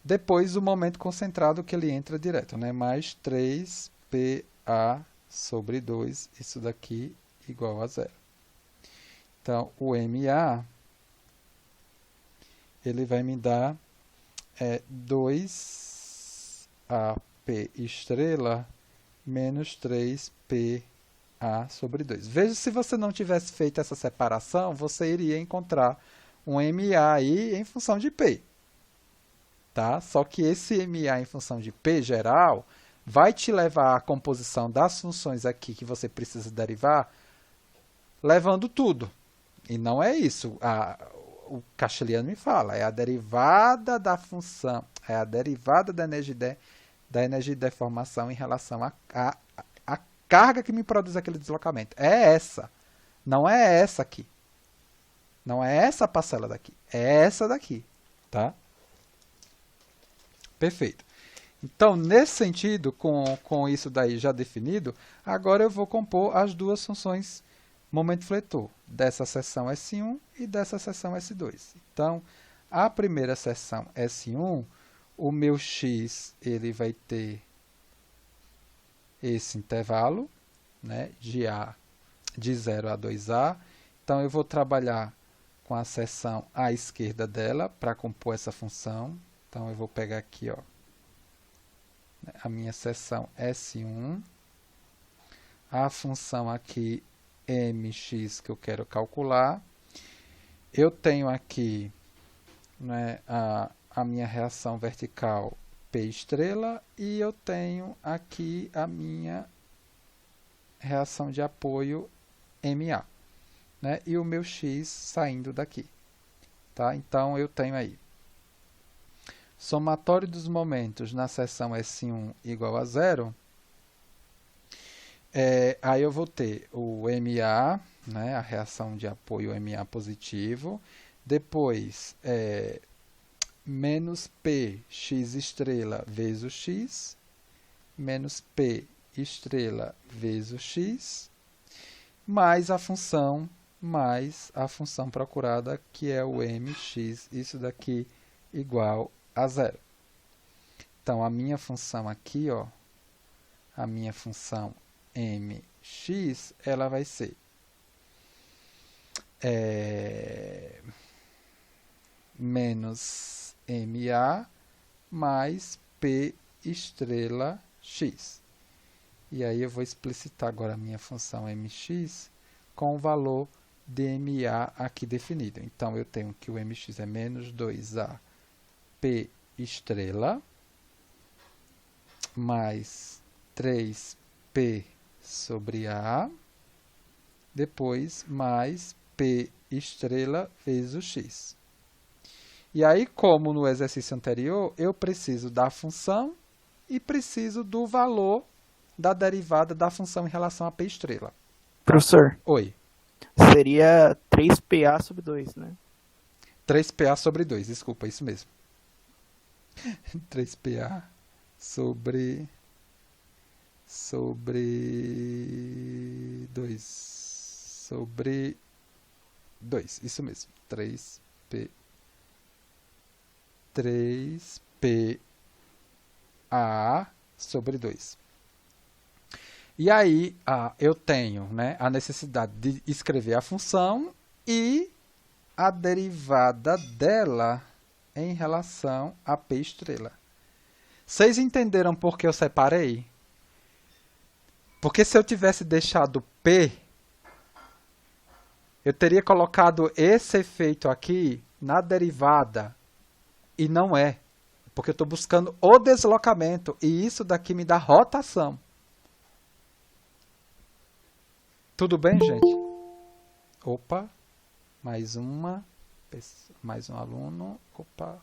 depois o momento concentrado que ele entra direto, né? Mais 3PA sobre 2, isso daqui igual a zero. Então, o MA, ele vai me dar 2AP estrela menos 3PA sobre 2. Veja, se você não tivesse feito essa separação, você iria encontrar um MA aí em função de P. Tá? Só que esse MA em função de P geral vai te levar à composição das funções aqui que você precisa derivar, levando tudo. E não é isso. O Castiliano me fala, é a derivada da função, é a derivada da energia de deformação em relação à carga que me produz aquele deslocamento. É essa. Não é essa aqui. Não é essa parcela daqui. É essa daqui. Tá? Perfeito. Então, nesse sentido, com isso daí já definido, agora eu vou compor as duas funções momento fletor, dessa seção S1 e dessa seção S2. Então, a primeira seção S1, o meu x ele vai ter esse intervalo, né, de 0 a 2A. Então, eu vou trabalhar com a seção à esquerda dela para compor essa função. Então, eu vou pegar aqui, ó, a minha seção S1, a função aqui mx que eu quero calcular. Eu tenho aqui, né, a minha reação vertical P estrela e eu tenho aqui a minha reação de apoio MA, né, e o meu x saindo daqui. Tá? Então, eu tenho aí somatório dos momentos na seção S1 igual a 0. Aí eu vou ter o MA, né, a reação de apoio MA positivo, depois menos P x estrela vezes o x, menos P estrela vezes o x, mais a função procurada, que é o mx, isso daqui igual a 0. Então, a minha função aqui, ó, a minha função mx, ela vai ser menos ma mais p estrela x. E aí eu vou explicitar agora a minha função mx com o valor de ma aqui definido. Então, eu tenho que o mx é menos 2a p estrela mais 3p sobre a, depois mais p estrela vezes o x. E aí, como no exercício anterior, eu preciso da função e preciso do valor da derivada da função em relação a p estrela. Professor, Oi. seria 3PA sobre 2, né? 3PA sobre 2, desculpa, isso mesmo. 3PA sobre 2. Sobre 2, isso mesmo. 3PA sobre 2. E aí, eu tenho, né, a necessidade de escrever a função e a derivada dela em relação a p estrela. Vocês entenderam por que eu separei? Porque se eu tivesse deixado p, eu teria colocado esse efeito aqui na derivada e não é. Porque eu estou buscando o deslocamento e isso daqui me dá rotação. Tudo bem, gente? Opa, mais um aluno. Opa,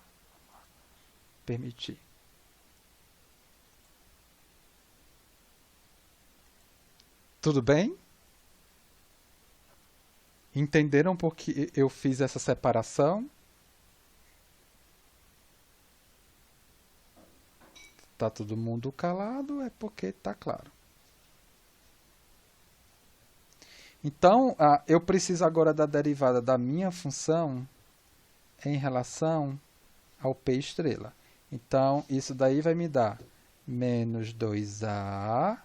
permitir. Tudo bem? Entenderam por que eu fiz essa separação? Tá todo mundo calado, é porque está claro. Então, eu preciso agora da derivada da minha função em relação ao p estrela. Então, isso daí vai me dar menos 2a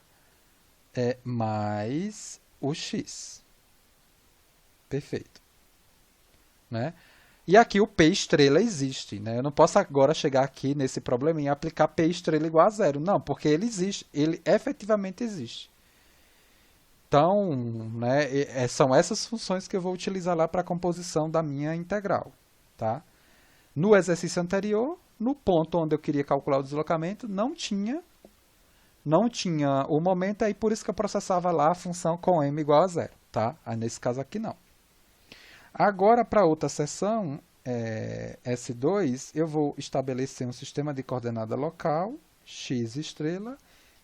mais o x. Perfeito. Né? E aqui o p estrela existe. Né? Eu não posso agora chegar aqui nesse problema e aplicar p estrela igual a 0. Não, porque ele existe. Ele efetivamente existe. Então, né, são essas funções que eu vou utilizar lá para a composição da minha integral. Tá? No exercício anterior, no ponto onde eu queria calcular o deslocamento, não tinha o momento, aí por isso que eu processava lá a função com m igual a 0. Tá? Aí, nesse caso aqui, não. Agora, para outra seção, S2, eu vou estabelecer um sistema de coordenada local, x estrela,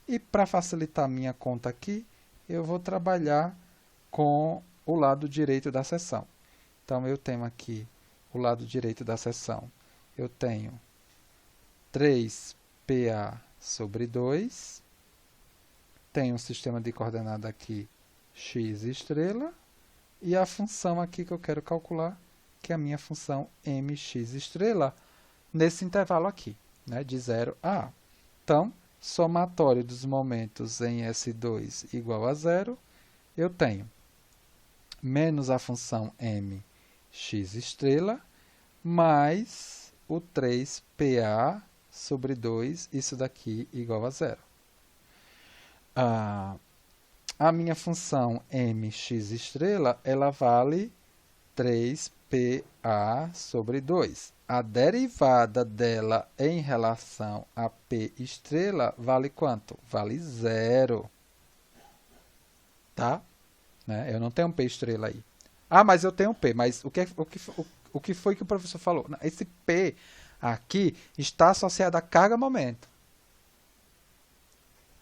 e para facilitar a minha conta aqui, eu vou trabalhar com o lado direito da seção. Então, eu tenho aqui o lado direito da seção. Eu tenho 3PA sobre 2. Tem um sistema de coordenada aqui, x estrela. E a função aqui que eu quero calcular, que é a minha função mx estrela, nesse intervalo aqui, né, de 0 a a. Então, somatório dos momentos em S2 igual a 0, eu tenho menos a função mx estrela, mais o 3pa sobre 2, isso daqui igual a 0. A minha função mx estrela, ela vale 3pa sobre 2. A derivada dela em relação a p estrela vale quanto? Vale 0. Tá? Né? Eu não tenho um p estrela aí. Ah, mas eu tenho um p. Mas o que foi que o professor falou? Esse p aqui está associado à carga-momento.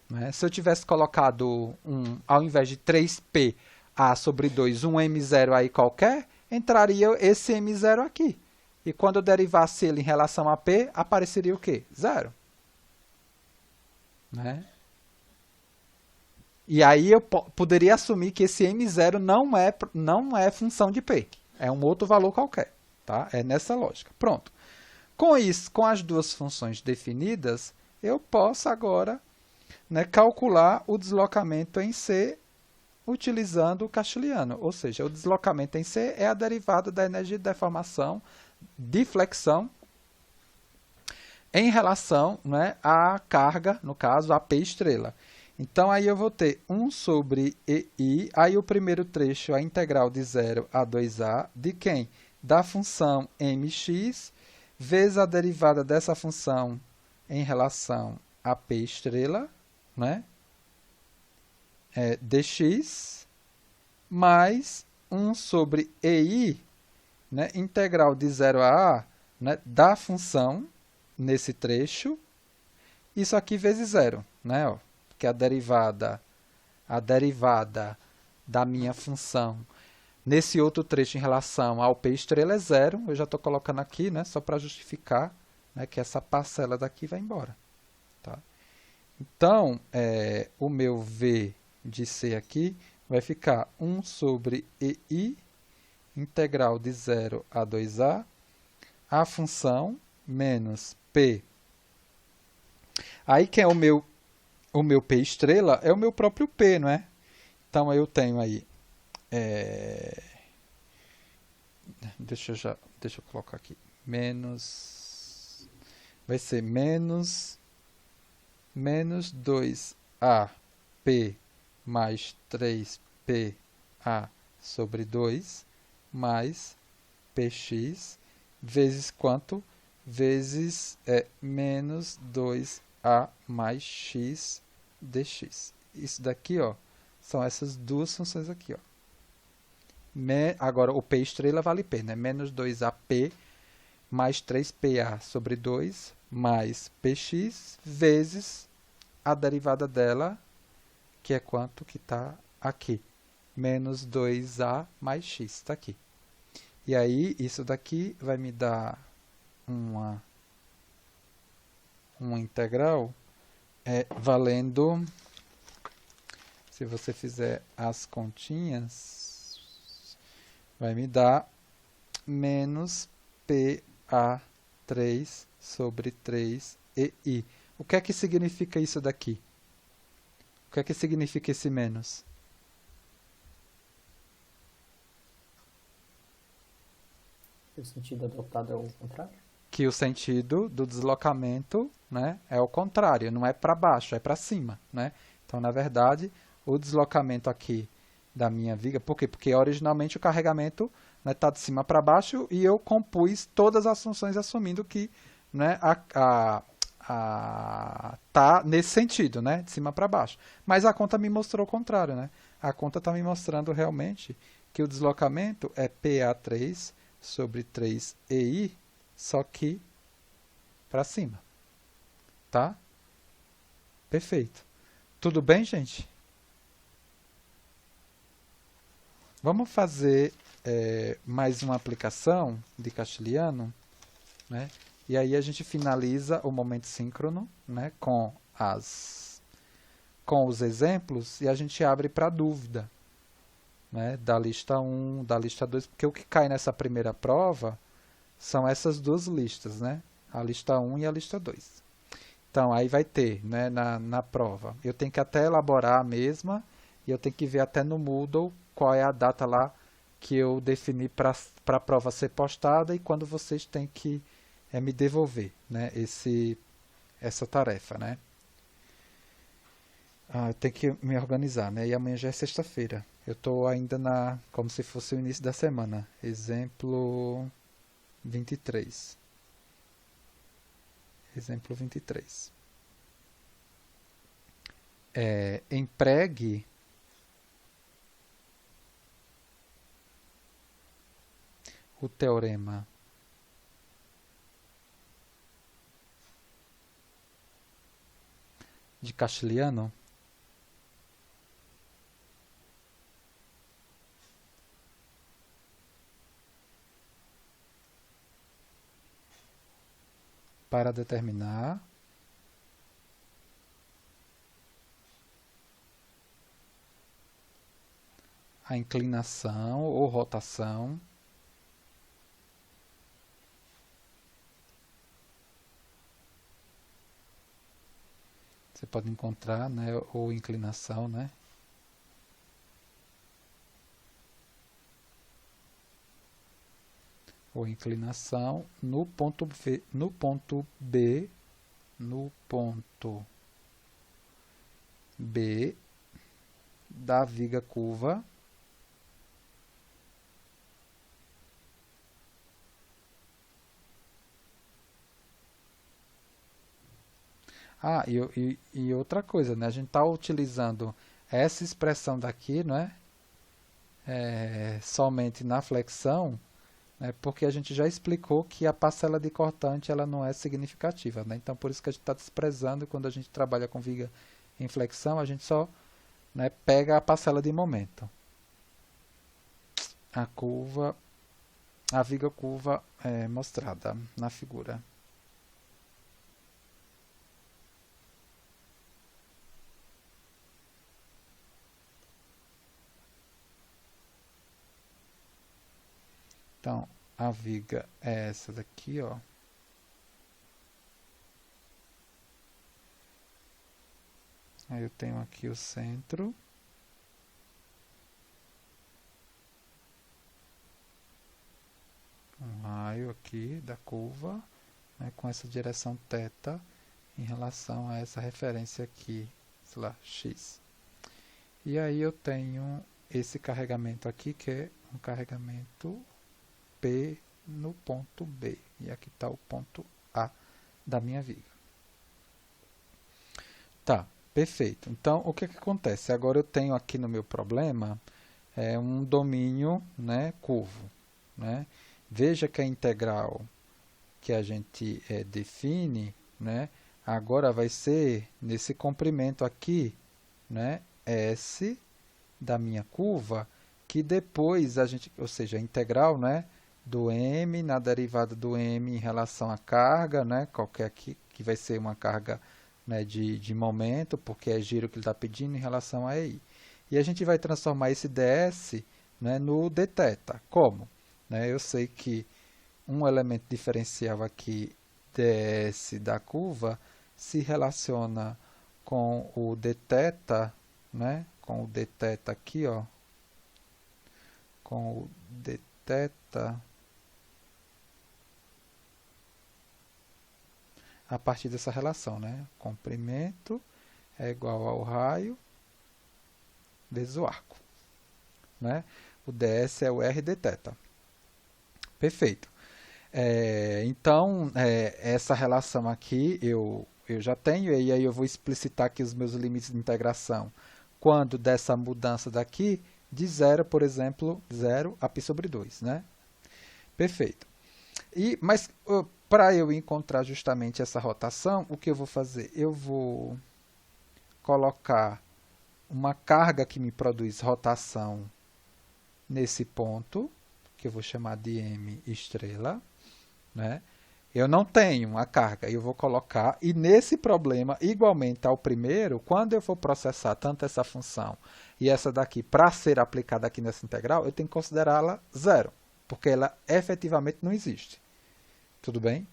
Né? Se eu tivesse colocado, ao invés de 3pa sobre 2, um m0 aí qualquer, entraria esse m0 aqui. E quando eu derivasse ele em relação a p, apareceria o quê? 0. Né? E aí eu poderia assumir que esse m0 não é função de p. É um outro valor qualquer. Tá? É nessa lógica. Pronto. Com isso, com as duas funções definidas, eu posso agora, né, calcular o deslocamento em C utilizando o Castiliano. Ou seja, o deslocamento em C é a derivada da energia de deformação de flexão em relação, né, à carga, no caso, a P estrela. Então, aí eu vou ter 1 sobre EI, aí o primeiro trecho, a integral de 0 a 2A, de quem? Da função mx, vezes a derivada dessa função em relação a P estrela, né? Dx, mais 1 sobre EI, né? Integral de 0 a A, né? Da função, nesse trecho, isso aqui vezes 0, né? Ó, porque a derivada da minha função nesse outro trecho em relação ao P estrela é 0, eu já estou colocando aqui, né? Só para justificar, né, que essa parcela daqui vai embora. Tá? Então, o meu V de C aqui vai ficar 1 sobre EI, integral de 0 a 2A, a função menos P. Aí, quem é o meu P estrela? É o meu próprio P, não é? Então, eu tenho aí... Deixa eu colocar aqui. Menos... Vai ser menos 2AP mais 3PA sobre 2 mais PX vezes quanto? Vezes menos 2A mais X dx. Isso daqui, ó, são essas duas funções aqui, ó. Agora, o P estrela vale P, né? Menos 2AP mais 3PA sobre 2 mais PX vezes a derivada dela, que é quanto que está aqui. Menos 2A mais X, está aqui. E aí, isso daqui vai me dar uma integral valendo, se você fizer as continhas, vai me dar menos PA3 sobre 3EI. O que é que significa isso daqui? O que é que significa esse menos? O sentido adotado é o contrário? Que o sentido do deslocamento, né, é o contrário, não é para baixo, é para cima. Né? Então, na verdade, o deslocamento aqui da minha viga, por quê? Porque originalmente o carregamento está de cima para baixo e eu compus todas as funções assumindo que, né, tá nesse sentido, né, de cima para baixo. Mas a conta me mostrou o contrário. Né? A conta está me mostrando realmente que o deslocamento é PA3 sobre 3EI, só que para cima. Tá? Perfeito. Tudo bem, gente? Vamos fazer mais uma aplicação de Castiliano, né? E aí a gente finaliza o momento síncrono, né, com com os exemplos e a gente abre para dúvida, né, da lista 1, da lista 2, porque o que cai nessa primeira prova são essas duas listas, né, a lista 1 e a lista 2. Então, aí vai ter, né, na prova. Eu tenho que até elaborar a mesma e eu tenho que ver até no Moodle qual é a data lá que eu defini para a prova ser postada e quando vocês têm que me devolver, né, essa tarefa, né. Eu tenho que me organizar, né, e amanhã já é sexta-feira. Eu estou ainda como se fosse o início da semana. Exemplo 23. Exemplo 23. Empregue o teorema de Castiliano para determinar a inclinação ou rotação você pode encontrar, né, ou inclinação, né, ou inclinação no ponto B, no ponto B da viga curva e outra coisa, né, a gente está utilizando essa expressão daqui, não é? Somente na flexão, né, porque a gente já explicou que a parcela de cortante ela não é significativa, né? Então por isso que a gente está desprezando quando a gente trabalha com viga em flexão, a gente só, né, pega a parcela de momento. A viga curva é mostrada na figura. Então, a viga é essa daqui, ó. Aí eu tenho aqui o centro. Um raio aqui da curva, né, com essa direção θ em relação a essa referência aqui, sei lá, x. E aí eu tenho esse carregamento aqui, que é um carregamento P no ponto B. E aqui está o ponto A da minha viga. Tá, perfeito. Então, o que acontece? Agora eu tenho aqui no meu problema um domínio, né, curvo. Né? Veja que a integral que a gente define, né, agora vai ser nesse comprimento aqui, né, S da minha curva, que depois a gente, ou seja, a integral, né, do m na derivada do m em relação à carga, né, qualquer aqui, que vai ser uma carga, né, de momento, porque é giro que ele está pedindo em relação a EI. E a gente vai transformar esse ds, né, no dθ. Como? Né, eu sei que um elemento diferencial aqui, ds da curva, se relaciona com o dθ, né, com o dθ aqui, ó, com o dθ a partir dessa relação, né? Comprimento é igual ao raio vezes o arco, né? O ds é o r dθ. Perfeito. Então, essa relação aqui eu já tenho, e aí eu vou explicitar aqui os meus limites de integração quando dessa mudança daqui de 0, por exemplo, 0 a π sobre 2, né? Perfeito. Mas para eu encontrar justamente essa rotação, o que eu vou fazer? Eu vou colocar uma carga que me produz rotação nesse ponto, que eu vou chamar de m estrela, né? Eu não tenho a carga, eu vou colocar, e nesse problema, igualmente ao primeiro, quando eu for processar tanto essa função e essa daqui para ser aplicada aqui nessa integral, eu tenho que considerá-la zero, porque ela efetivamente não existe. Tudo bem?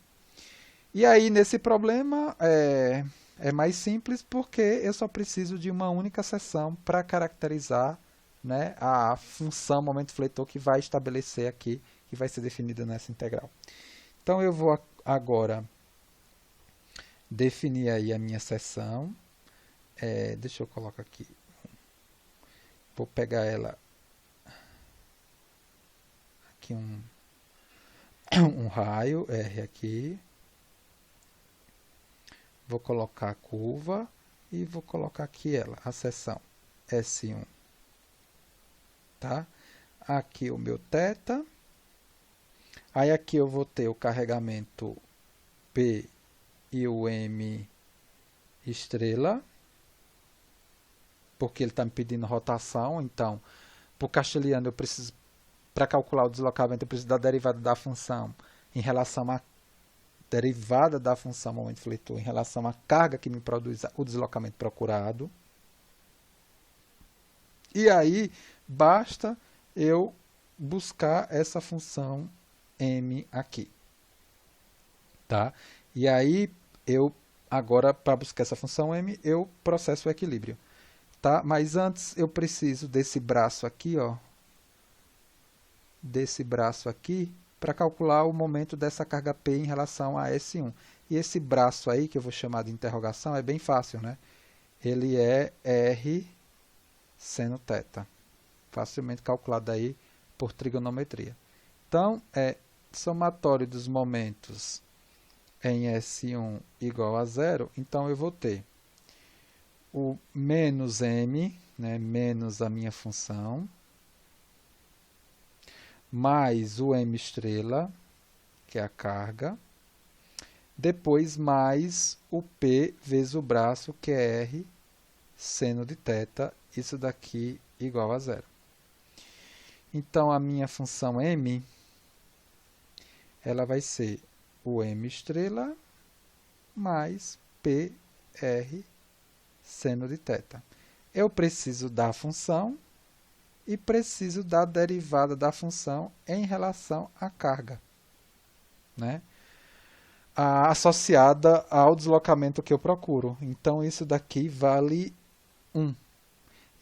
E aí, nesse problema, é mais simples porque eu só preciso de uma única seção para caracterizar, né, a função momento fletor que vai estabelecer aqui, que vai ser definida nessa integral. Então, eu vou agora definir aí a minha seção. Deixa eu colocar aqui. Vou pegar ela aqui um raio R aqui. Vou colocar a curva e vou colocar aqui ela, a seção S1. Tá? Aqui o meu θ. Aí aqui eu vou ter o carregamento P e o M estrela, porque ele está me pedindo rotação. Então, para o castelhano, eu preciso, para calcular o deslocamento, eu preciso da derivada da função em relação à derivada da função momento fletor em relação à carga que me produz o deslocamento procurado. E aí, basta eu buscar essa função M aqui. Tá? E aí, agora, para buscar essa função M, eu processo o equilíbrio. Tá? Mas antes, eu preciso desse braço aqui, ó, desse braço aqui, para calcular o momento dessa carga P em relação a S1. E esse braço aí, que eu vou chamar de interrogação, é bem fácil, né? Ele é R seno θ. Facilmente calculado aí por trigonometria. Então, somatório dos momentos em S1 igual a zero. Então, eu vou ter o menos M, né, menos a minha função, mais o M estrela, que é a carga, depois mais o P vezes o braço, que é R seno de θ, isso daqui igual a zero. Então, a minha função M, ela vai ser o M estrela mais PR seno de θ. Eu preciso da função e preciso da derivada da função em relação à carga, né? Associada ao deslocamento que eu procuro. Então, isso daqui vale 1.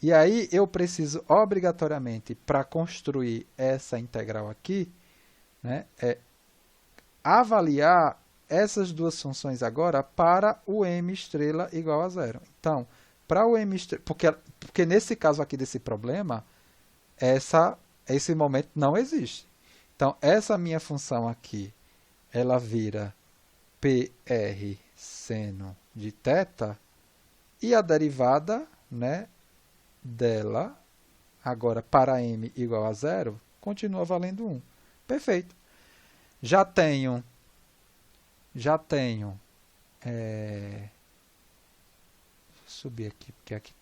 E aí, eu preciso obrigatoriamente, para construir essa integral aqui, né, avaliar essas duas funções agora para o m estrela igual a zero. Então, para o m estrela, porque nesse caso aqui desse problema, esse momento não existe. Então, essa minha função aqui, ela vira PR seno de θ, e a derivada, né, dela, agora para m igual a zero, continua valendo 1. Perfeito. Já tenho, vou subir aqui, porque aqui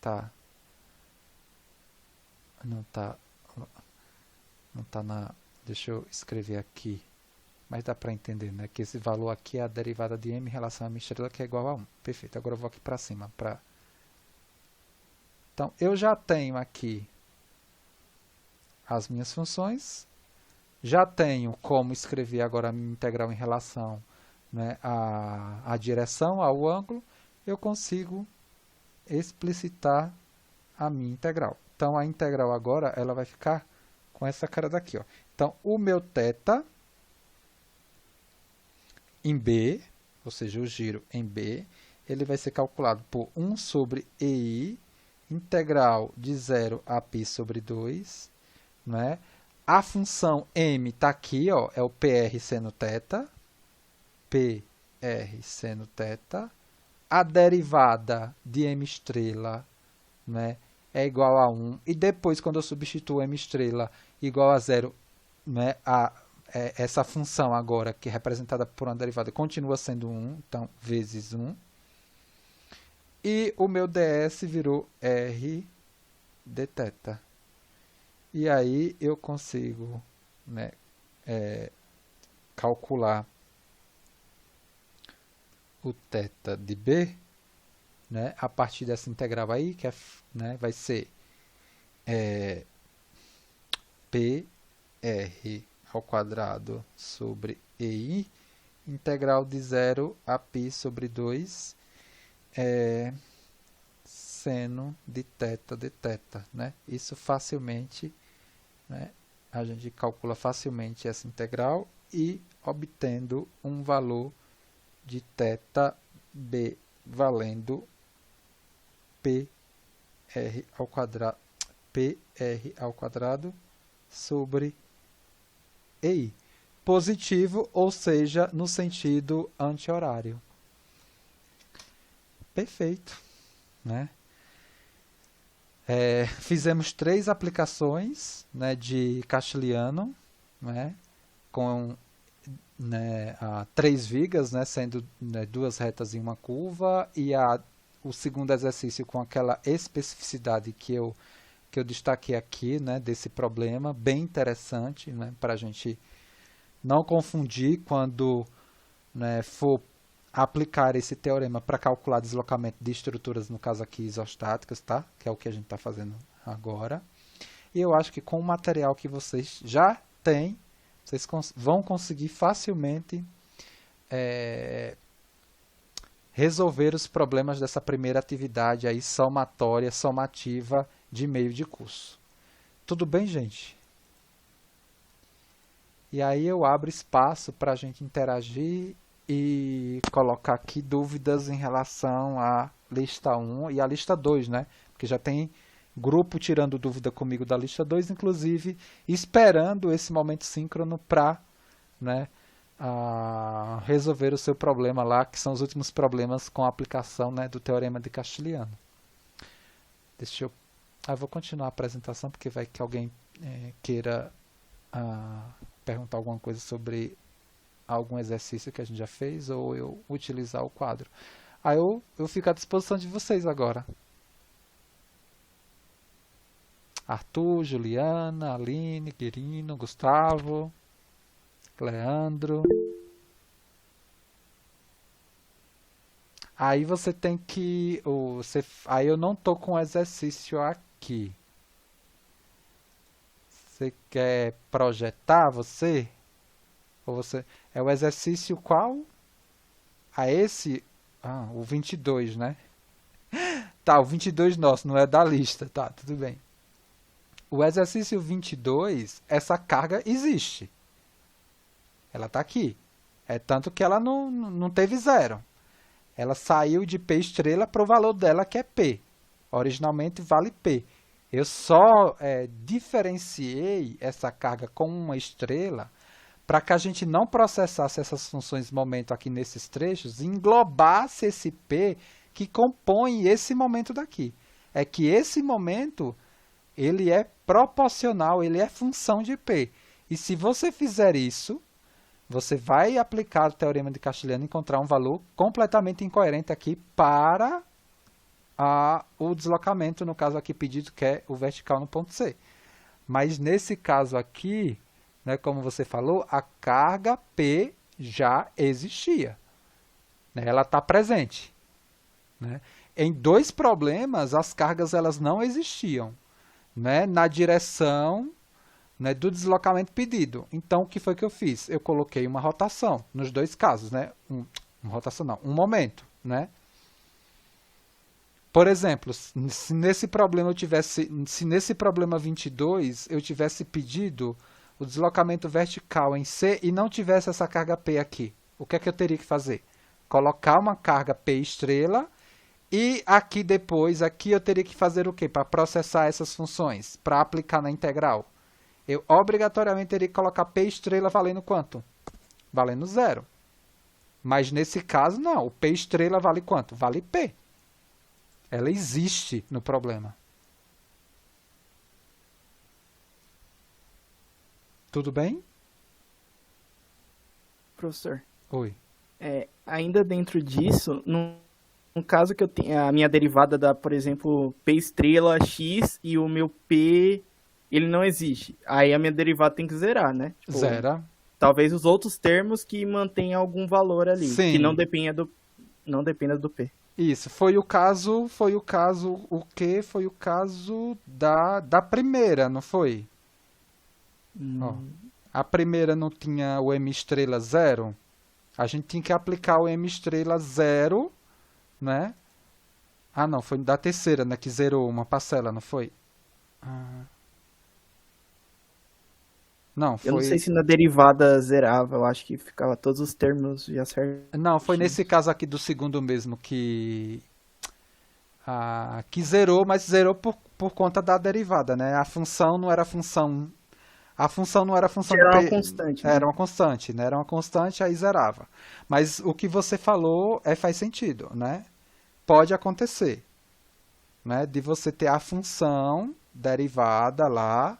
não está deixa eu escrever aqui, mas dá para entender, né, que esse valor aqui é a derivada de m em relação a m estrela, que é igual a 1. Perfeito, agora eu vou aqui para cima. Então, eu já tenho aqui as minhas funções, já tenho como escrever agora a minha integral em relação, né, à direção, ao ângulo, eu consigo explicitar a minha integral. Então, a integral agora ela vai ficar com essa cara daqui. Ó. Então, o meu θ em B, ou seja, o giro em B, ele vai ser calculado por 1 sobre EI, integral de 0 a π sobre 2. Né? A função m está aqui, ó, é o PR seno θ. PR seno θ. A derivada de m estrela, né, é igual a 1. E depois, quando eu substituo m estrela igual a 0, né, essa função agora, que é representada por uma derivada, continua sendo 1. Então, vezes 1. E o meu ds virou r dθ. E aí eu consigo, né, calcular o θ de B, né, a partir dessa integral aí, que é, né, vai ser PR ao quadrado sobre EI, integral de 0 a π sobre 2, seno de θ de θ, né? Isso facilmente, né, a gente calcula facilmente essa integral e obtendo um valor de θ B valendo PR ao quadrado sobre EI. Positivo, ou seja, no sentido anti-horário. Perfeito, né? Fizemos 3 aplicações, né, de Castiliano, né, com, né, 3 vigas, né, sendo, né, 2 retas em uma curva, e o segundo exercício com aquela especificidade que eu destaquei aqui, né, desse problema, bem interessante, né, para a gente não confundir quando, né, for aplicar esse teorema para calcular deslocamento de estruturas, no caso aqui isostáticas, tá? Que é o que a gente está fazendo agora. E eu acho que com o material que vocês já têm, vocês vão conseguir facilmente resolver os problemas dessa primeira atividade aí somatória, somativa de meio de curso. Tudo bem, gente? E aí eu abro espaço para a gente interagir e colocar aqui dúvidas em relação à lista 1 e à lista 2, né? Porque já tem grupo tirando dúvida comigo da lista 2, inclusive esperando esse momento síncrono para, né, resolver o seu problema lá, que são os últimos problemas com a aplicação, né, do teorema de Castiliano. Deixa eu... eu vou continuar a apresentação, porque vai que alguém queira perguntar alguma coisa sobre algum exercício que a gente já fez, ou eu utilizar o quadro. Aí eu fico à disposição de vocês agora. Arthur, Juliana, Aline, Quirino, Gustavo, Leandro. Aí você tem que... aí eu não estou com o exercício aqui. Você quer projetar você? Ou você... É o exercício qual? Esse... o 22, né? Tá, o 22 nosso, não é da lista. Tá, tudo bem. O exercício 22, essa carga existe. Ela está aqui. É tanto que ela não teve zero. Ela saiu de P estrela para o valor dela, que é P. Originalmente vale P. Eu só diferenciei essa carga com uma estrela para que a gente não processasse essas funções momento aqui nesses trechos e englobasse esse P que compõe esse momento daqui. É que esse momento ele é proporcional, ele é função de P. E se você fizer isso, você vai aplicar o teorema de Castiliano e encontrar um valor completamente incoerente aqui para o deslocamento, no caso aqui pedido, que é o vertical no ponto C. Mas nesse caso aqui, né, como você falou, a carga P já existia. Né, ela está presente. Né? Em 2 problemas, as cargas elas não existiam, né, na direção, né, do deslocamento pedido. Então, o que foi que eu fiz? Eu coloquei uma rotação nos 2 casos. Né? Uma rotação não, um momento. Né? Por exemplo, se nesse problema nesse problema 22 eu tivesse pedido o deslocamento vertical em C e não tivesse essa carga P aqui, o que é que eu teria que fazer? Colocar uma carga P estrela e aqui depois, aqui eu teria que fazer o quê? Para processar essas funções, para aplicar na integral. Eu obrigatoriamente teria que colocar P estrela valendo quanto? Valendo 0. Mas nesse caso não, o P estrela vale quanto? Vale P. Ela existe no problema. Tudo bem? Professor, Oi. ainda dentro disso, no caso que eu tenho a minha derivada da, por exemplo, P estrela X e o meu P, ele não existe. Aí a minha derivada tem que zerar, né? Tipo, Zera. talvez os outros termos que mantenham algum valor ali, Sim. que não depenha do... não dependa do P. Isso, o quê? Foi o caso da primeira, não foi? Ó, Hum, a primeira não tinha o M estrela zero, a gente tinha que aplicar o M estrela zero, né? Ah, não, foi da terceira, né, que zerou uma parcela, não foi? Ah, não, eu não sei foi. se na derivada zerava, eu acho que ficava todos os termos já Não, foi nesse certinhos. caso aqui do segundo mesmo que zerou, mas zerou por conta da derivada, né? A função não era função. A função não era função de Gerar uma P. constante, Era né? uma constante, né? Era uma constante, aí zerava. Mas o que você falou faz sentido, né? Pode acontecer, né? De você ter a função derivada lá,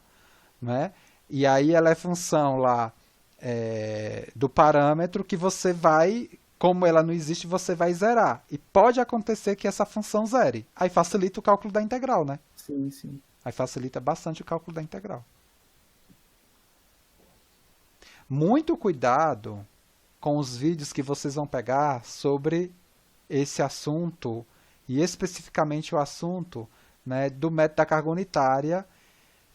né? E aí ela é função lá do parâmetro que você vai, como ela não existe, você vai zerar. E pode acontecer que essa função zere. Aí facilita o cálculo da integral, né? Sim, sim. Aí facilita bastante o cálculo da integral. Muito cuidado com os vídeos que vocês vão pegar sobre esse assunto e especificamente o assunto, né, do método da carga unitária,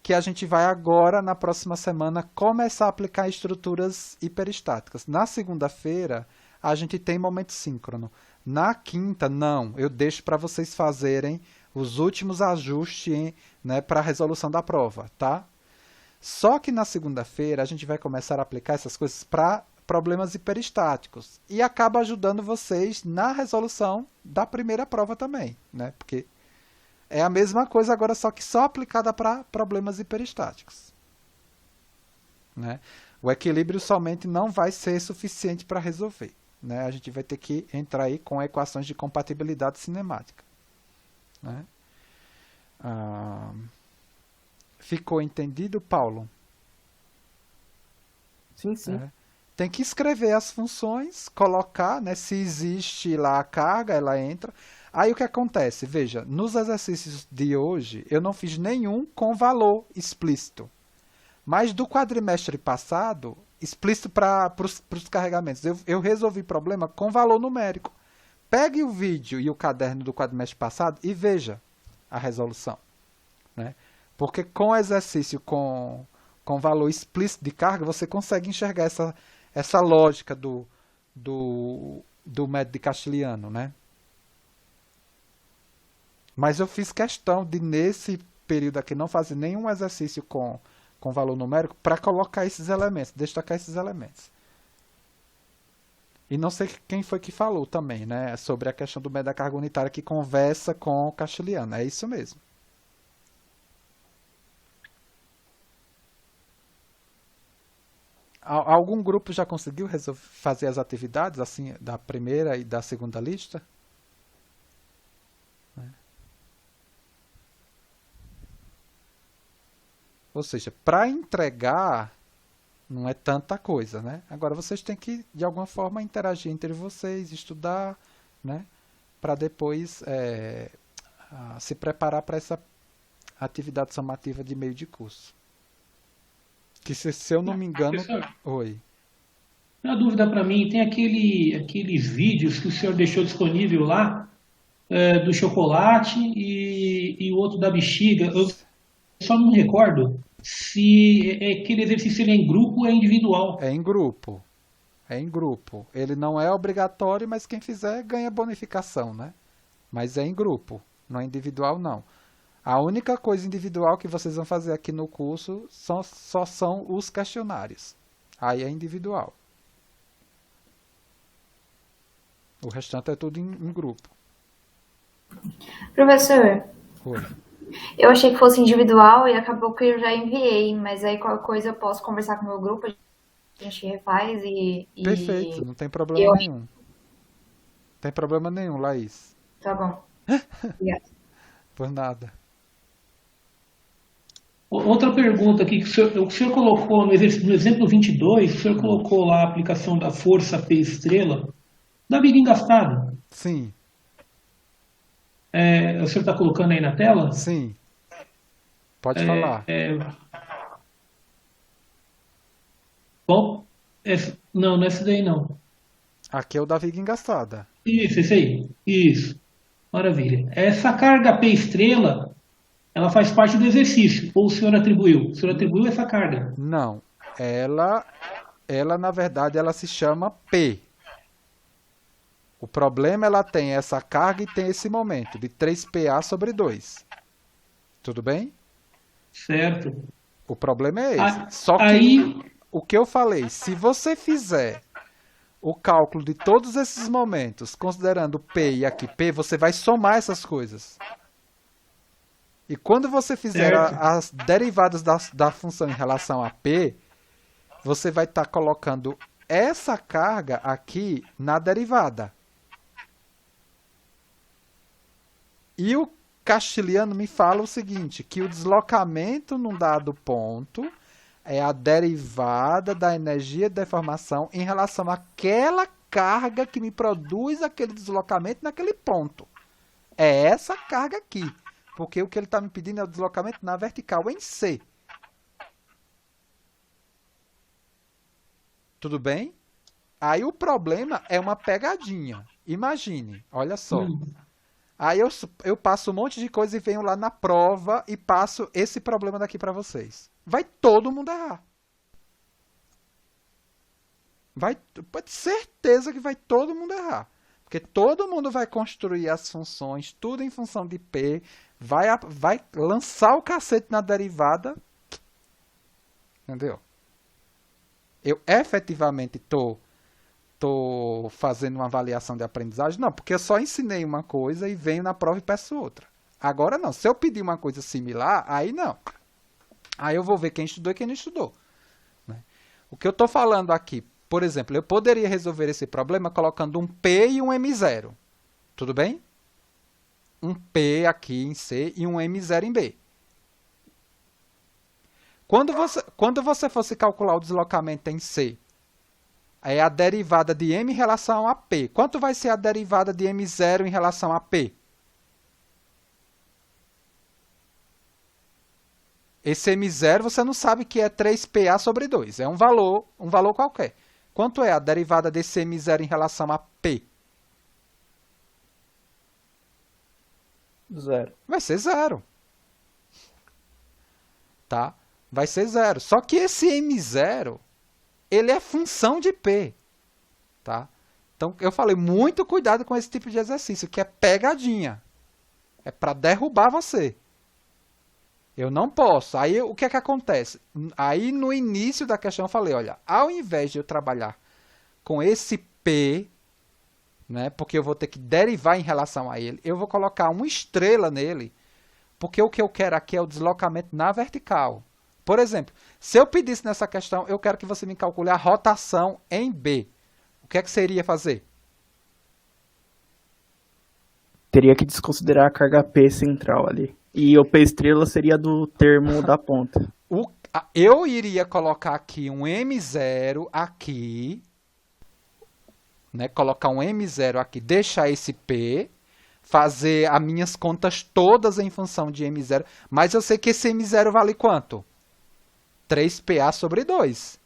que a gente vai agora, na próxima semana, começar a aplicar em estruturas hiperestáticas. Na segunda-feira, a gente tem momento síncrono. Na quinta, não. Eu deixo para vocês fazerem os últimos ajustes, né, para a resolução da prova, tá? Só que na segunda-feira a gente vai começar a aplicar essas coisas para problemas hiperestáticos e acaba ajudando vocês na resolução da primeira prova também, né? Porque é a mesma coisa agora, só que só aplicada para problemas hiperestáticos, né? O equilíbrio somente não vai ser suficiente para resolver, né? A gente vai ter que entrar aí com equações de compatibilidade cinemática, né? Ah, ficou entendido, Paulo? Sim, sim. É. Tem que escrever as funções, colocar, né? Se existe lá a carga, ela entra. Aí o que acontece? Veja, nos exercícios de hoje, eu não fiz nenhum com valor explícito. Mas do quadrimestre passado, explícito para os carregamentos, eu resolvi problema com valor numérico. Pegue o vídeo e o caderno do quadrimestre passado e veja a resolução, né? Porque com exercício com valor explícito de carga, você consegue enxergar essa lógica do método de Castiliano, né? Mas eu fiz questão de, nesse período aqui, não fazer nenhum exercício com valor numérico para colocar esses elementos, destacar esses elementos. E não sei quem foi que falou também, né? Sobre a questão do método da carga unitária que conversa com o Castiliano. É isso mesmo. Algum grupo já conseguiu fazer as atividades assim da primeira e da segunda lista? Ou seja, para entregar não é tanta coisa, né? Agora vocês têm que de alguma forma interagir entre vocês, estudar, né? Para depois se preparar para essa atividade somativa de meio de curso. Que se eu não me engano, Professor, oi. uma dúvida para mim, tem aqueles vídeos que o senhor deixou disponível lá, do chocolate e o outro da bexiga. Eu só não me recordo se aquele exercício ele é em grupo ou é individual. É em grupo. É em grupo. Ele não é obrigatório, mas quem fizer ganha bonificação, né? Mas é em grupo, não é individual, não. A única coisa individual que vocês vão fazer aqui no curso só são os questionários. Aí é individual. O restante é tudo em grupo. Professor, Oi. eu achei que fosse individual e acabou que eu já enviei, mas aí qualquer coisa eu posso conversar com o meu grupo, a gente refaz Perfeito, e não tem problema eu. nenhum. Não tem problema nenhum, Laís. Tá bom. Obrigada. Por nada. Outra pergunta aqui, que o senhor colocou no exemplo 22, o senhor Hum. colocou lá a aplicação da força P estrela da vida engastada. Sim, O senhor está colocando aí na tela? sim. Pode falar. Bom, não, não é essa daí não. Aqui é o da viga engastada. Isso, esse aí. Isso. Maravilha. Essa carga P estrela, ela faz parte do exercício. Ou o senhor atribuiu? O senhor atribuiu essa carga? Não. Ela, na verdade, ela se chama P. O problema, ela tem essa carga e tem esse momento de 3PA sobre 2. Tudo bem? Certo. O problema é Ah, esse. Só que aí, o que eu falei, se você fizer o cálculo de todos esses momentos, considerando P e aqui P, você vai somar essas coisas. E quando você fizer certo. as derivadas da função em relação a P, você vai estar colocando essa carga aqui na derivada. E o Castiliano me fala o seguinte, que o deslocamento num dado ponto é a derivada da energia de deformação em relação àquela carga que me produz aquele deslocamento naquele ponto. É essa carga aqui. Porque o que ele está me pedindo é o deslocamento na vertical em C. Tudo bem? Aí o problema é uma pegadinha. Imagine, olha só. Aí eu passo um monte de coisa e venho lá na prova e passo esse problema daqui para vocês. Vai todo mundo errar. Pode ter certeza que vai todo mundo errar. Porque todo mundo vai construir as funções, tudo em função de P, vai lançar o cacete na derivada. Entendeu? Eu efetivamente estou fazendo uma avaliação de aprendizagem? Não, porque eu só ensinei uma coisa e venho na prova e peço outra. Agora não, se eu pedir uma coisa similar, aí não. Aí eu vou ver quem estudou e quem não estudou. Né? O que eu estou falando aqui, por exemplo, eu poderia resolver esse problema colocando um P e um M0. Tudo bem? Um P aqui em C e um M0 em B. Quando você fosse calcular o deslocamento em C, é a derivada de M em relação a P. Quanto vai ser a derivada de M0 em relação a P? Esse M0 você não sabe que é 3PA sobre 2. É um valor qualquer. Quanto é a derivada desse M0 em relação a P? 0. Vai ser 0. Tá? Vai ser 0. Só que esse M0, ele é função de P. Tá? Então, eu falei, muito cuidado com esse tipo de exercício, que é pegadinha. É para derrubar você. Eu não posso. Aí, o que é que acontece? Aí, no início da questão, eu falei, olha, ao invés de eu trabalhar com esse P, né, porque eu vou ter que derivar em relação a ele, eu vou colocar uma estrela nele, porque o que eu quero aqui é o deslocamento na vertical. Por exemplo, se eu pedisse nessa questão, eu quero que você me calcule a rotação em B. O que é que seria fazer? Teria que desconsiderar a carga P central ali. E o P estrela seria do termo da ponta. Eu iria colocar aqui um M0 aqui, né? Colocar um M0 aqui, deixar esse P, fazer as minhas contas todas em função de M0, mas eu sei que esse M0 vale quanto? 3PA sobre 2.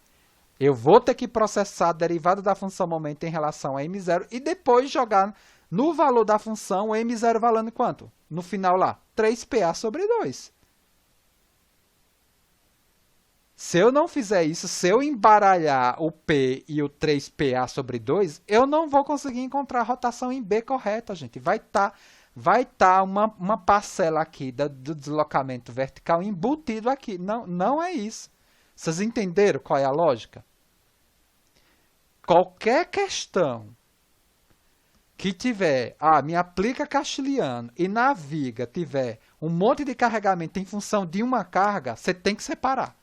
Eu vou ter que processar a derivada da função momento em relação a M0 e depois jogar no valor da função o M0 valendo quanto? No final lá, 3PA sobre 2. Se eu não fizer isso, se eu embaralhar o P e o 3PA sobre 2, eu não vou conseguir encontrar a rotação em B correta, gente. Vai tá uma parcela aqui do deslocamento vertical embutido aqui. Não é isso. Vocês entenderam qual é a lógica? Qualquer questão que tiver, me aplica Castiliano e na viga tiver um monte de carregamento em função de uma carga, você tem que separar.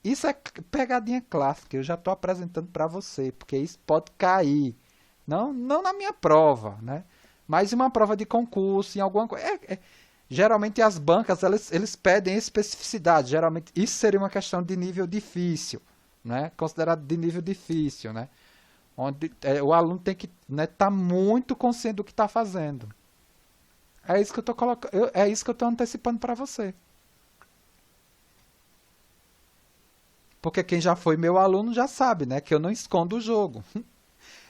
Isso é pegadinha clássica, eu já estou apresentando para você, porque isso pode cair. Não na minha prova, né? Mas em uma prova de concurso, em alguma coisa. Geralmente as bancas, eles pedem especificidade. Geralmente isso seria uma questão de nível difícil, né? Considerado de nível difícil, né? Onde o aluno tem que tá muito consciente do que está fazendo. É isso que eu estou colocando, é isso que eu estou antecipando para você. Porque quem já foi meu aluno já sabe, né, que eu não escondo o jogo.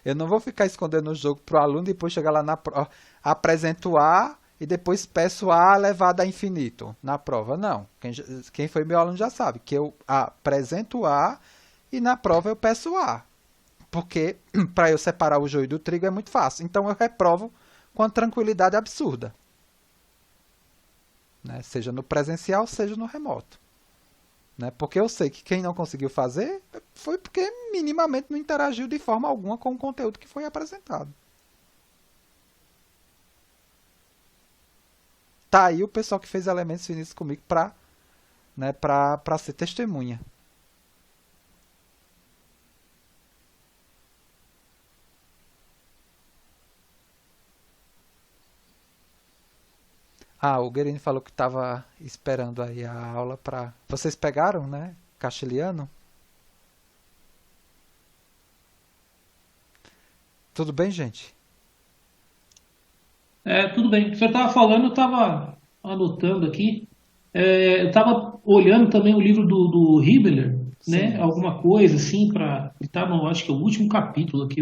Eu não vou ficar escondendo o jogo pro aluno e depois chegar lá na prova, apresento A e depois peço A elevado a infinito na prova. Não. Quem foi meu aluno já sabe que eu apresento A e na prova eu peço A. Porque para eu separar o joio do trigo é muito fácil. Então eu reprovo com tranquilidade absurda. Né? Seja no presencial, seja no remoto. Né? Porque eu sei que quem não conseguiu fazer foi porque minimamente não interagiu de forma alguma com o conteúdo que foi apresentado. Tá aí o pessoal que fez elementos finitos comigo para, né, para ser testemunha. O Guerini falou que estava esperando aí a aula para... Vocês pegaram, né? Castilhano? Tudo bem, gente? Tudo bem. O senhor estava falando, eu estava anotando aqui. Eu estava olhando também o livro do Hibbeler, né? Sim. Alguma coisa assim para... Ele está no, acho que é o último capítulo aqui,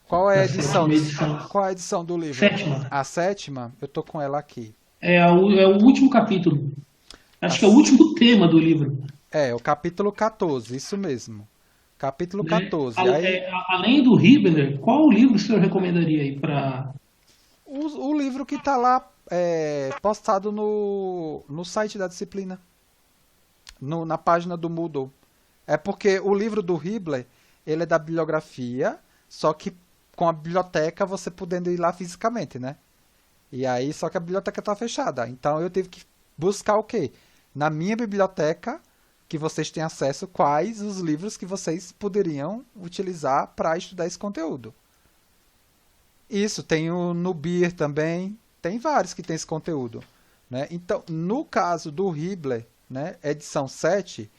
Qual é a da edição? sétima edição. Qual é a edição do livro? Sétima. A sétima? Eu tô com ela aqui. É o último capítulo. Acho que é o último tema do livro. O capítulo 14, isso mesmo. Capítulo Né? 14. Aí, Além do Hibbeler, qual o livro o senhor recomendaria aí para... o livro que está lá postado no site da disciplina. Na página do Moodle. É porque o livro do Hibbeler, ele é da bibliografia, só que com a biblioteca você podendo ir lá fisicamente, né? E aí, só que a biblioteca está fechada. Então eu tive que buscar o quê? Na minha biblioteca, que vocês têm acesso, quais os livros que vocês poderiam utilizar para estudar esse conteúdo. Isso, tem o Nubir também, tem vários que tem esse conteúdo. Né? Então, no caso do Hibbeler, né, edição 7,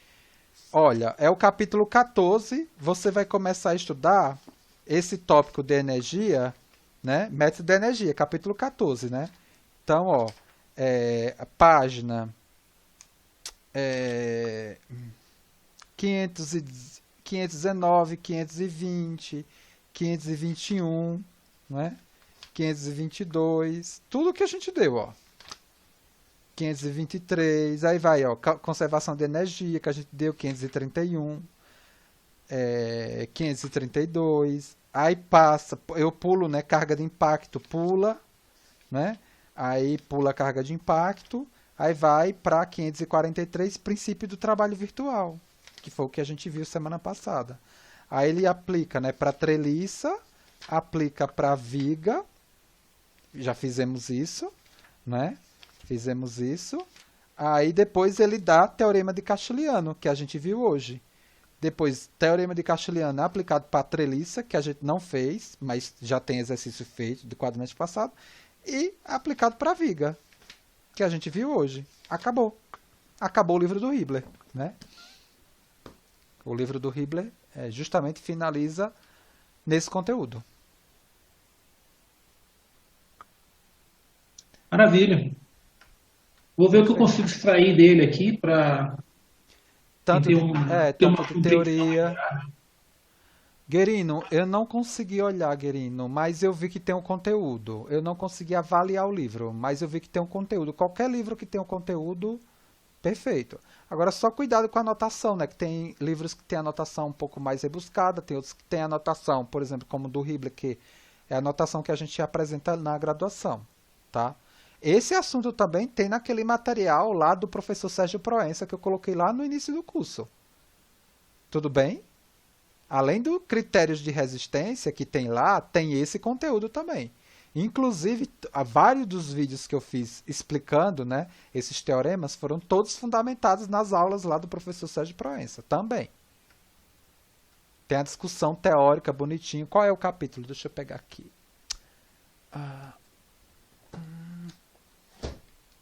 olha, é o capítulo 14, você vai começar a estudar esse tópico de energia, né, método de energia, capítulo 14, né? Então, ó, a página 519, 520, 521, né? 522, tudo que a gente deu, ó. 523, aí vai, ó, conservação de energia que a gente deu, 531, 532, aí passa, eu pulo, né, carga de impacto, pula, né, aí pula a carga de impacto, aí vai para 543, princípio do trabalho virtual, que foi o que a gente viu semana passada. Aí ele aplica, né, para treliça, aplica para viga, já fizemos isso, né, fizemos isso, aí depois ele dá teorema de Castiliano, que a gente viu hoje. Depois, teorema de Castiliano aplicado para a treliça, que a gente não fez, mas já tem exercício feito do quadrimestre passado. E aplicado para a viga, que a gente viu hoje. Acabou. Acabou o livro do Hibbeler. Né? O livro do Hibbeler justamente finaliza nesse conteúdo. Maravilha. Vou ver o que eu consigo extrair dele aqui para... Tanto Tanto de teoria. Guerino, eu não consegui olhar, Guerino, mas eu vi que tem um conteúdo. Eu não consegui avaliar o livro, mas eu vi que tem um conteúdo. Qualquer livro que tenha um conteúdo, perfeito. Agora, só cuidado com a anotação, né? Que tem livros que tem anotação um pouco mais rebuscada, tem outros que tem anotação, por exemplo, como o do Hibbeler, que é a anotação que a gente apresenta na graduação, tá? Esse assunto também tem naquele material lá do professor Sérgio Proença, que eu coloquei lá no início do curso. Tudo bem? Além dos critérios de resistência que tem lá, tem esse conteúdo também. Inclusive, vários dos vídeos que eu fiz explicando, né, esses teoremas foram todos fundamentados nas aulas lá do professor Sérgio Proença também. Tem a discussão teórica bonitinho. Qual é o capítulo? Deixa eu pegar aqui.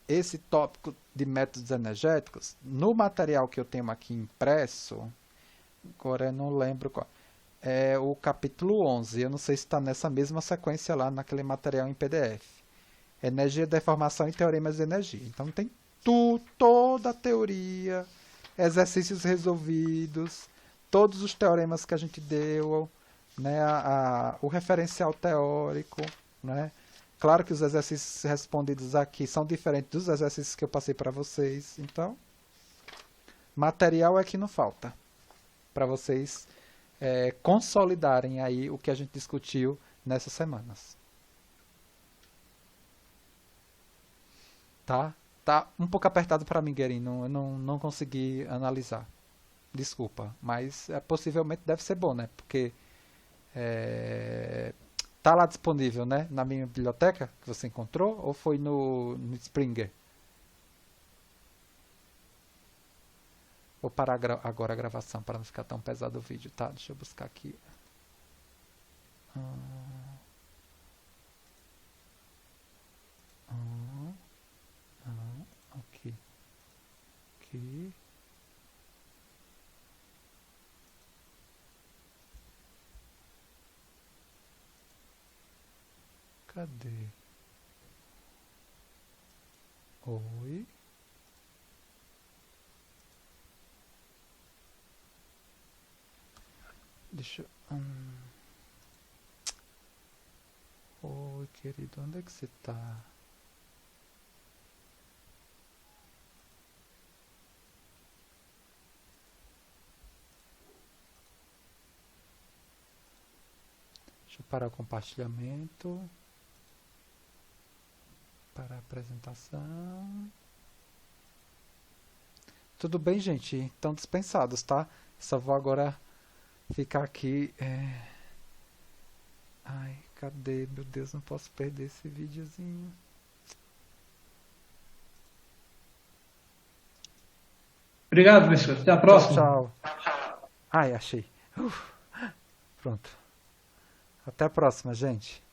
Esse tópico de métodos energéticos, no material que eu tenho aqui impresso, agora eu não lembro qual, é o capítulo 11, eu não sei se está nessa mesma sequência lá, naquele material em PDF. Energia, deformação e teoremas de energia. Então tem toda a teoria, exercícios resolvidos, todos os teoremas que a gente deu, né, o referencial teórico, né? Claro que os exercícios respondidos aqui são diferentes dos exercícios que eu passei para vocês. Então, material é que não falta para vocês consolidarem aí o que a gente discutiu nessas semanas. Tá? Tá um pouco apertado para mim, Guerino. Eu não consegui analisar. Desculpa, mas possivelmente deve ser bom, né? Porque tá lá disponível, né? Na minha biblioteca que você encontrou ou foi no Springer? Vou parar agora a gravação para não ficar tão pesado o vídeo, tá? Deixa eu buscar aqui. Aqui. Aqui. Cadê? Oi. Deixa eu... Oi, querido, onde é que você tá? Deixa eu parar o compartilhamento. Para a apresentação. Tudo bem, gente? Estão dispensados, tá? Só vou agora ficar aqui. Ai, cadê? Meu Deus, não posso perder esse videozinho. Obrigado, professor. Até a próxima. Tchau, tchau. Ai, achei. Pronto. Até a próxima, gente.